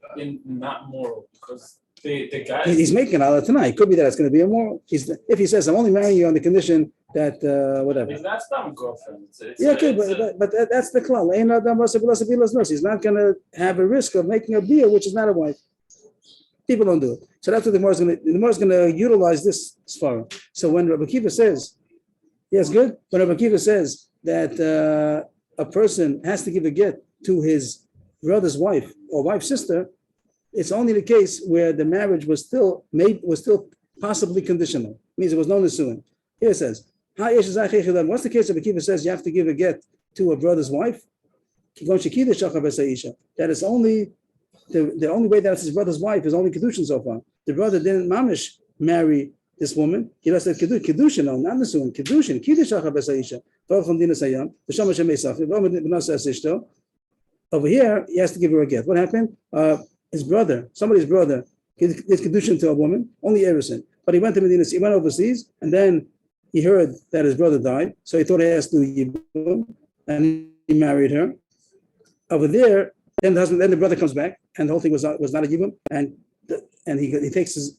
moral because the guy. He's making Allah tonight. It could be that it's going to be immoral. If he says, "I'm only marrying you on the condition that whatever." He's not stomach girlfriend. Yeah, okay, but that's the klal. He's not going to have a risk of making a bia, which is not a wife. People don't do it. So that's what the Gemara is going to utilize this svara. So when Rabbi Kiva says, yes, good. When Rabbi Kiva says that a person has to give a get to his brother's wife or wife's sister, it's only the case where the marriage was still possibly conditional. It means it was no nisuin. Here it says, what's the case if Rabbi Kiva says you have to give a get to a brother's wife? That is only the only way that it's his brother's wife is only kedushin so far. The brother didn't mamish marry this woman. He just said kedushin, no, not nisuin. Kedushin, kiddush shacha b'saisha. Over here, he has to give her a get. What happened? His brother, somebody's brother, did kedushin to a woman, only Erison. But he went to Medina, he went overseas, and then he heard that his brother died, so he thought he has to yibum, and he married her. Over there, then the brother comes back, and the whole thing was not a yibum, and he takes his.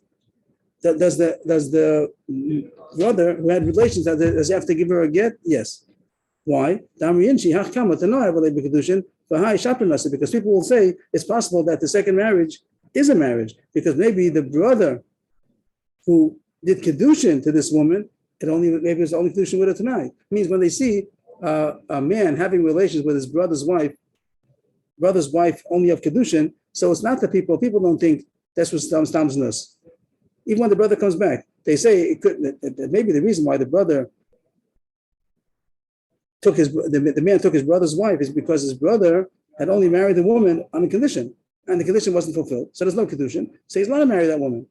Does the brother who had relations does he have to give her a get? Yes. Why? Because people will say it's possible that the second marriage is a marriage because maybe the brother who did kedushin to this woman, maybe it's only kedushin with her tonight. It means when they see a man having relations with his brother's wife only of kedushin, so it's not the people don't think that's what stam's nus. Even when the brother comes back, they say it could maybe the reason why the brother the man took his brother's wife is because his brother had only married the woman on a condition, and the condition wasn't fulfilled. So there's no kedushin. So he's not to marry that woman.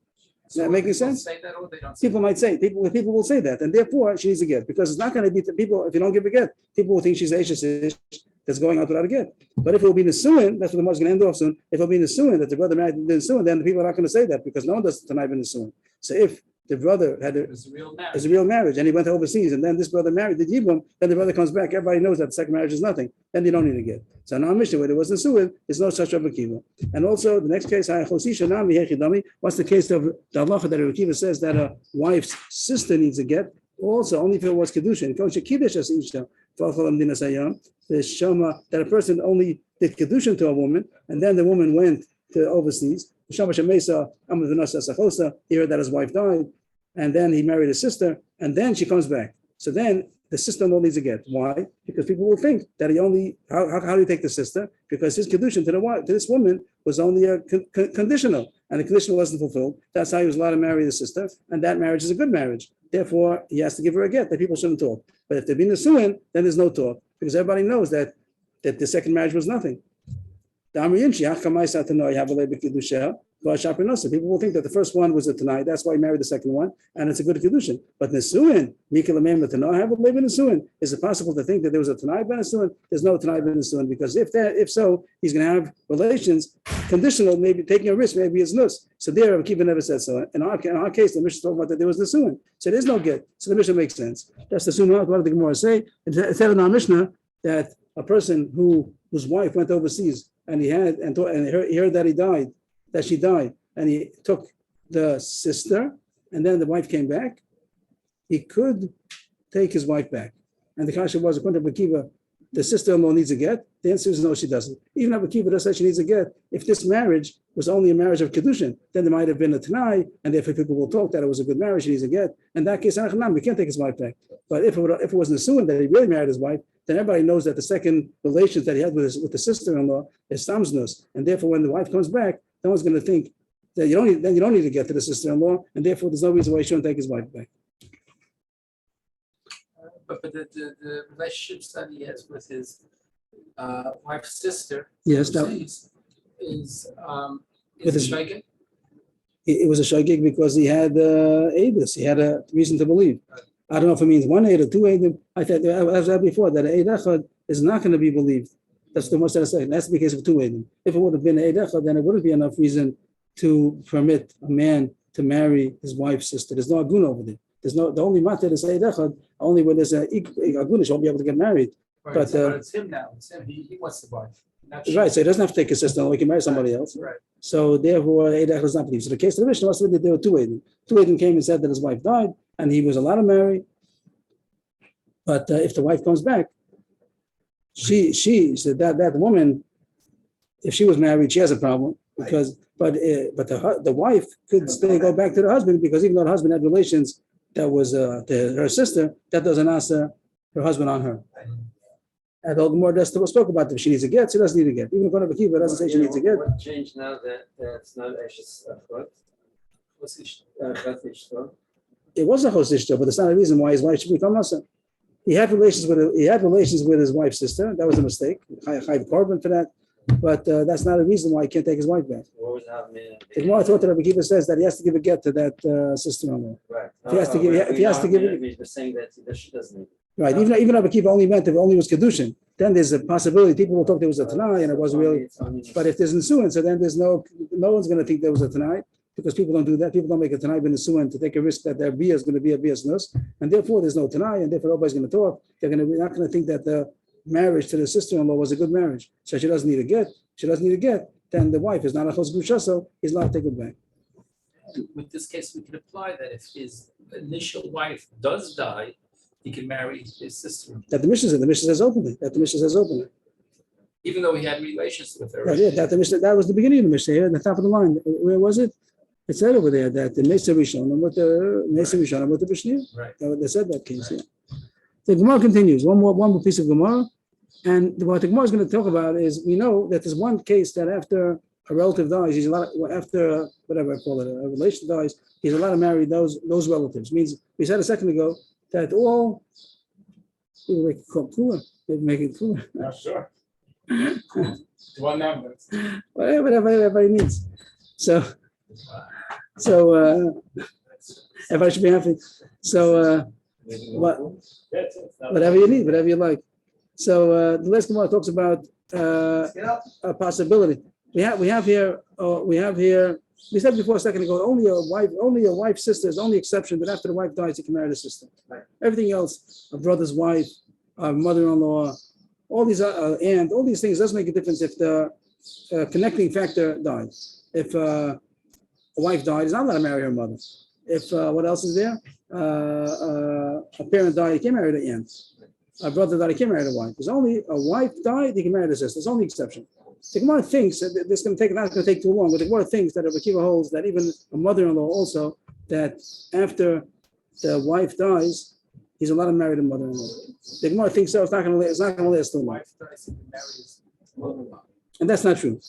Is that making sense? Say that or they don't say People might say people will say that, and therefore she needs a get because it's not going to be the people. If you don't give a get, people will think she's a that's going out without a get. But if it will be Nisuin, that's what the Gemara is going to end off soon. If it will be Nisuin that the brother married the Nisuin, then the people are not going to say that because no one does tonight in Nisuin. So if the brother had it's a real marriage and he went overseas and then this brother married the Yibum, then the brother comes back, everybody knows that the second marriage is nothing. Then you don't need to get. So now Mishnah, where there was Nisuin, there's no such Rabbi Kiva. And also the next case, what's the case of the halacha that Rabbi Kiva says that a wife's sister needs a get? Also, only if it was Kedushin. The Shama, that a person only did Kedushin to a woman, and then the woman went to overseas. He heard that his wife died, and then he married his sister, and then she comes back. So then the sister-in-law needs a get. Why? Because people will think that he only, how do you take the sister? Because his Kedushin to this woman was only a conditional, and the condition wasn't fulfilled. That's how he was allowed to marry the sister, and that marriage is a good marriage. Therefore, he has to give her a get that people shouldn't talk. But if they've been Nisuin, then there's no talk because everybody knows that the second marriage was nothing. People will think that the first one was a Tanai. That's why he married the second one, and it's a good kedushin. But Nisuin, is it possible to think that there was a Tanai ben Nisuin? There's no Tanai ben Nisuin because if so, he's going to have relations conditional, maybe taking a risk, maybe it's nus. So there, Kiva never said so. In our case, the Mishnah talked about that there was Nisuin, so there's no get. So the Mishnah makes sense. That's the Sunnah. What did the Gemara say? It said in our Mishnah that a person whose wife went overseas and he heard that she died, and he took the sister, and then the wife came back, he could take his wife back. And the kasha was, according to Akiva, the sister-in-law needs a get. The answer is no, she doesn't. Even if Akiva does say she needs a get, if this marriage was only a marriage of kedushin, then there might have been a tanai, and therefore people will talk that it was a good marriage, she needs a get. In that case, we can't take his wife back. But if it was Nisuin that he really married his wife, then everybody knows that the second relations that he had with the sister-in-law is samznus, and therefore when the wife comes back, no one's going to think that you don't need to get to the sister-in-law, and therefore there's no reason why he shouldn't take his wife back. But the relationships that he has with his wife's sister, Yes, that is With his- shaken. it was a shagig because he had Avis. He had a reason to believe. I don't know if it means one aid or two aidim. I thought, as I said before, that an aid echad is not going to be believed. That's the most that I say. That's the case of two aidim. If it would have been an aid echad, then it wouldn't be enough reason to permit a man to marry his wife's sister. There's no agun over there. There's no, the only matter is aid echad, only when there's a agunish won't be able to get married. Right, But, but it's him now. It's him. He wants the wife. not she. Right, so he doesn't have to take a sister, he can marry somebody else. Right. So therefore, Eid Echad is not believed. So the case of the Mishnah was that there were two Eidim. Two Eidim came and said that his wife died, and he was allowed to marry. But if the wife comes back, she said that woman, if she was married, she has a problem because, but the wife could still go back to the husband because even though the husband had relations that was to her sister, that doesn't answer her husband on her. And all the more that's spoke about if she needs a get, she doesn't need a get. Even according to Kiva, doesn't say she needs a get. What changed now that it's not Eshes Achot? It was a chosishta, but it's not a reason why his wife should become Nasa. He had relations with his wife's sister. That was a mistake. Chayv korban for that, but that's not a reason why he can't take his wife back. What was happening? The Gemara thought that Rabbi Kiva says that he has to give a get to that sister-in-law. Right. If he has to give, if he has to give it, He's saying that she doesn't need. right? Even Rabbi Kiva only meant if it only was kedushin. Then there's a possibility people will talk there was a tanai and it wasn't really. But if there's nisuin, so then there's no one's going to think there was a tanai because people don't do that. People don't make a tanai bin nisuin to take a risk that their bia is going to be a bias nus, and therefore there's no tanai, and therefore nobody's going to talk. They're not going to think that the marriage to the sister-in-law was a good marriage. So she doesn't need a get. She doesn't need a get. Then the wife is not a chos grusha, so he's allowed to take it back. With this case, we can apply that if his initial wife does die, he can marry his sister. That the Mishnah says openly. Even though he had relations with her. Right, yeah, that was the beginning of the Mishnah here at the top of the line. Where was it? It said over there that the Mesa Rishonim with the Mishnah. Right. They said that case, yeah. The Gemara continues. One more piece of Gemara. And what the Gemara is going to talk about is we know that there's one case that after a relative dies, he's allowed, after whatever I call it, a relation dies, he's allowed to marry those relatives. Means we said a second ago that all people make it cooler. They make it cooler. Not sure. One number. Whatever he needs. So everybody should be happy. So whatever you need, whatever you like. So the last Gemara talks about a possibility. We have here. We said before a second ago. Only a wife's sister is the only exception. That after the wife dies, he can marry the sister. Right. Everything else, a brother's wife, a mother-in-law, all these and all these things doesn't make a difference if the connecting factor dies. If a wife died, he's not allowed to marry her mother. If what else is there? A parent died, he can't marry the aunt. A brother died, he can't marry the wife. There's only a wife died, he can marry the sister. There's only exception. The Gemara thinks that this is not going to take too long, but the Gemara thinks that Rabbi Kiva holds that even a mother-in-law also, that after the wife dies, he's allowed to marry the mother-in-law. The Gemara thinks so. It's not going to last too long. Wife dies, he can marry his mother-in-law. And that's not true.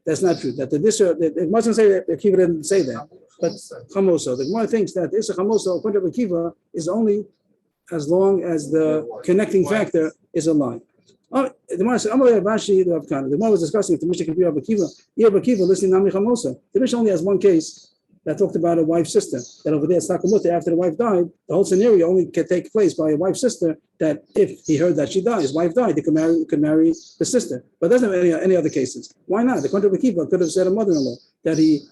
That's not true. That the Gemara doesn't say that Kiva didn't say that, but chamoso. The Gemara thinks that this chamoso according to Rabbi Kiva is only as long as the connecting factor is alive. The Gemara was discussing if the Mishnah can be Rabbi Kiva. Rabbi Kiva listening to Nami chamoso. The Mishnah only has one case that talked about a wife's sister. That over there, after the wife died, the whole scenario only can take place by a wife's sister. That if he heard that she died, his wife died, he could marry the sister. But it doesn't have any other cases. Why not? The contrary Kiva could have said a mother-in-law that he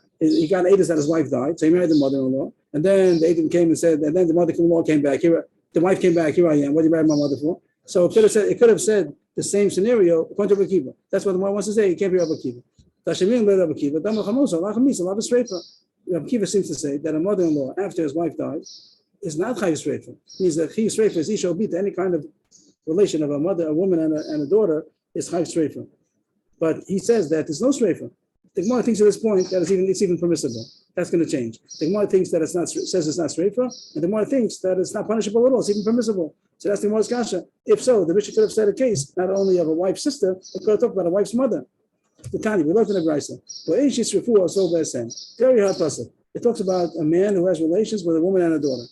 got Edis that his wife died, so he married the mother-in-law, and then the Edom came and said, and then the mother-in-law came back. The wife came back. Here I am. What did you marry my mother for? So it could have said the same scenario. Contrary Kiva. That's what the Gemara wants to say. He can't be Rabbi Kiva. Rabbi Kiva. Rabbi Kiva seems to say that a mother-in-law, after his wife died, is not Chayiv Sreifa. Means that Chayiv Sreifa is Isha Obita, any kind of relation of a woman and a daughter is Chayiv Sreifa. But he says that there's no Sreifa. The Gemara thinks at this point that it's even permissible. That's going to change. The Gemara thinks that says it's not Sreifa, and the Gemara thinks that it's not punishable at all. It's even permissible. So that's the Gemara's kasha. If so, the bishop could have said a case not only of a wife's sister, but could have talked about a wife's mother. The Tani, we learned in the Brisa. Very hard pasuk. It talks about a man who has relations with a woman and a daughter.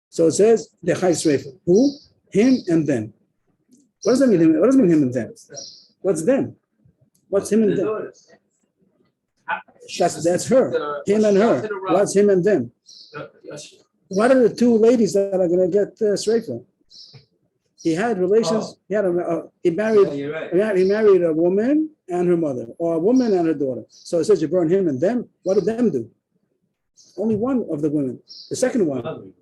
So it says the Chayiv Sreifa. Who? Him and them. What does that mean? What does it mean him and them? What's them? What's him and them? That's her, him and her. What's him and them? What are the two ladies that are going to get Sreifa? He had relations. He had he married. You're right. He married a woman and her mother, or a woman and her daughter. So it says you burn him and them. What did them do? Only one of the women. The second one.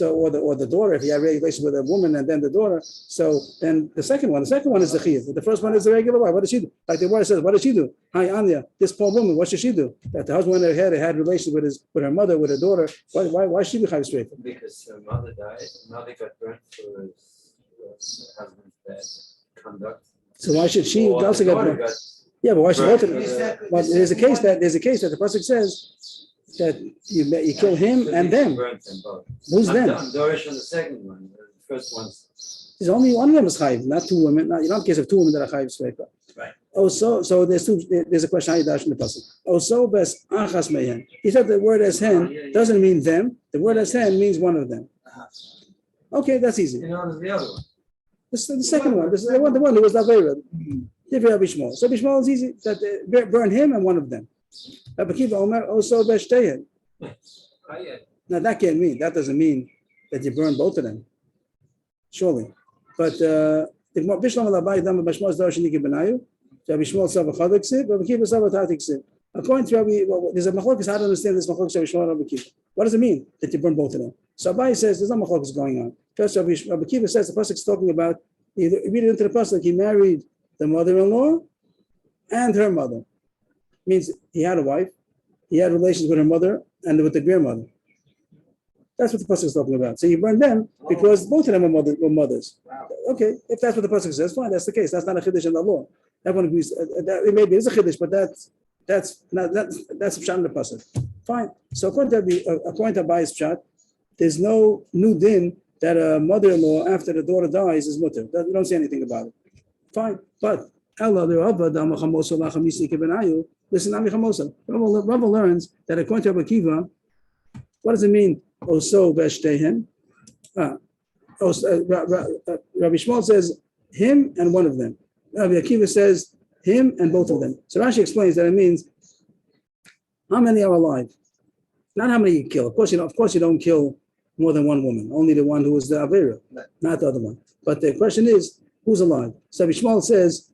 Or the daughter, if he had relations with a woman and then the daughter. So then the second one is the chiyuv. The first one is the regular wife. What does she do? Like the word says, what does she do? Hi Anya, this poor woman, what should she do? That the husband went ahead and had relations with her mother, with her daughter. Why should she be chayiv straight? Because her mother died. Mother got burnt for his husband's bad conduct. So why should she Or also the get daughter burnt? got Yeah, but why should both of them? Exactly. But there's a case that the pasuk says that you kill him and them. burnt them both. Who's them? I'm Dorish on the second one. The first one's There's only one of them is chayiv, not two women. You don't have a case of two women that are chayiv straight. Right. So there's a question how you dash in the pasuk. Bes achas mehen. He said the word as hen doesn't mean them. The word as hen means one of them. Okay, that's easy. you know, there's the other one. This is the second one. This is the one who was Lavera. So Bishmael is easy. That burn him and one of them. Rabbi Kiva Omer also beshtehen. Now that can't mean. That doesn't mean that you burn both of them. Surely, but the Bishlam Labai Dam Bishmael is Darshan Niki Benayu. Rabbi Shmuel Sav Chadaksib. Rabbi Kiva Sav Tatiksib. According to Rabbi, there's a machlokes how to understand this machlokes Rabbi Shmuel and Rabbi Kiva. What does it mean that you burn both of them? So Abai says there's no machlokes going on. First, Rabbi Kiva says the pasuk is talking about. You read it into the pasuk. He married the mother-in-law and her mother. Means he had a wife. He had relations with her mother and with the grandmother. That's what the pasuk is talking about. So you burn them because both of them were mothers. Okay, if that's what the pasuk says, fine. That's the case. That's not a chiddush in the law. Everyone agrees. It maybe is a chiddush, but that's pshat in the pasuk. Fine. So according to Abai's pshat, there's no new din that a mother-in-law after the daughter dies is mutter. You don't say anything about it. Fine, but listen, Rava learns that according to Rabbi Kiva, what does it mean? Oso beshtehen. Rabbi Shmuel says him and one of them. Rabbi Akiva says him and both of them. So Rashi explains that it means how many are alive, not how many you kill. Of course, you don't kill more than one woman. Only the one who is the avera, not the other one. But the question is, who's alive? So Rabbi Shmuel says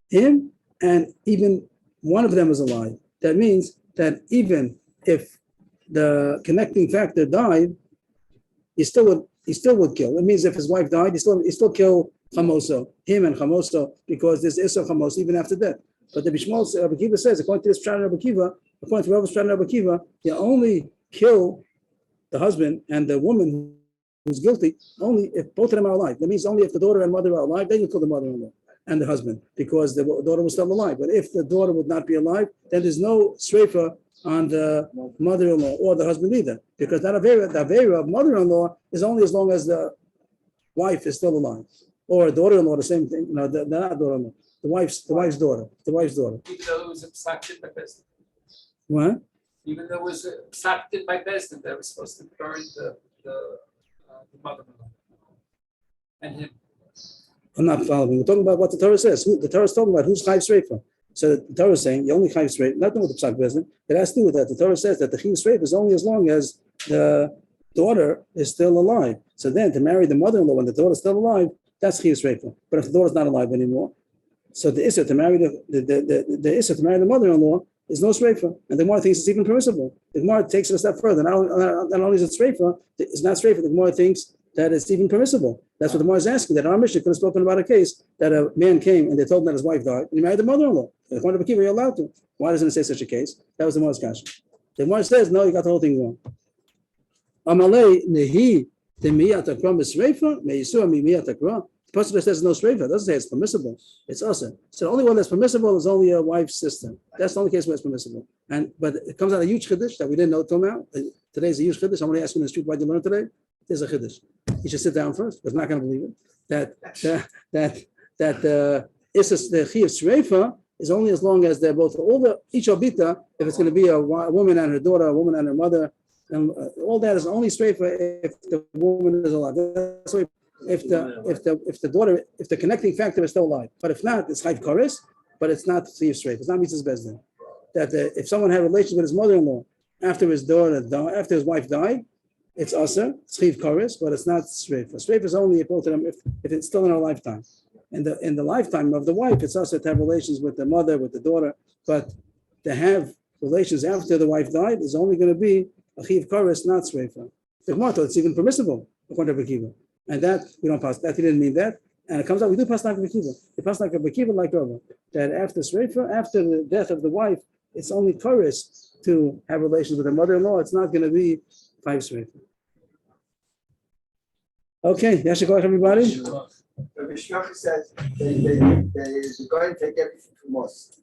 him, and even one of them is alive. That means that even if the connecting factor died, he still would kill. It means if his wife died, he still kill Chamoso, him and Chamoso, because there's Issa Chamos even after death. But the Bishmol Rabbi Kiva says, according to this Pshat Rabbi Kiva, according to Rabbi Pshat Rabbi Kiva, you only kill the husband and the woman who's guilty only if both of them are alive. That means only if the daughter and mother are alive, then you kill the mother-in-law and the husband, because the daughter was still alive. But if the daughter would not be alive, then there's no sreifa on the mother-in-law or the husband either, because the avera of mother-in-law is only as long as the wife is still alive, or daughter-in-law, the same thing. No, they're not daughter-in-law. The wife's daughter. Even though it was accepted by Bezdin. What? Even though it was accepted by Bezdin, they were supposed to burn the mother-in-law and him. I'm not following. We're talking about what the Torah says. The Torah is talking about who's chayv sreifa. So the Torah is saying you only chayv sreifa. Nothing with the psak bezin. It has to do with that. The Torah says that the chayv sreifa is only as long as the daughter is still alive. So then to marry the mother-in-law when the daughter is still alive, that's chayv sreifa. But if the daughter is not alive anymore, so the issa to marry the issa to marry the mother-in-law is no sreifa, and the Gemara thinks it's even permissible. The Gemara takes it a step further. Not only is it sreifa, it's not sreifa. The Gemara thinks that it's even permissible. That's what the Gemara is asking. That our Mishnah could have spoken about a case that a man came and they told him that his wife died, and he married the mother-in-law. According to Akiva, you're allowed to. Why doesn't it say such a case? That was the Gemara's question. The Gemara says, no, you got the whole thing wrong. Amalei nehi demiyat akram b'sreifa meisur mimiyat akram. The person that says no sreifa doesn't say it's permissible. It's also. So the only one that's permissible is only a wife's sister. That's the only case where it's permissible. But it comes out a huge chiddush that we didn't know till now. Today's a huge chiddush. Somebody asked me in the street, why did you learn today? There's a chiddush. You should sit down first, because I'm not going to believe it. That the chiyuv sreifa is only as long as they're both each obita. If it's going to be a woman and her daughter, a woman and her mother, and all that is only sreifa if the woman is alive. That's why if the connecting factor is still alive. But if not, it's chayv koris, but it's not chiyuv sreifa. It's not mitzvahs bezdin. that if someone had relations with his mother-in-law after his daughter died, after his wife died, it's usher, it's chiv koris, but it's not shrefa. Shrefa is only able to them if it's still in her lifetime. In the lifetime of the wife, it's usher to have relations with the mother, with the daughter, but to have relations after the wife died is only going to be a chiv koris, not shrefa. The Gemara thought it's even permissible according to Rabbi Akiva, and that we don't pass. That he didn't mean that, and it comes out we do pass like Rabbi Akiva. We pass like Rabbi Akiva, like Rava, that after shrefa, after the death of the wife, it's only koris to have relations with the mother-in-law. It's not going to be 5 shrefa. Okay, Yashikol, everybody. Rabbi Shmuel says they go and take everything from us.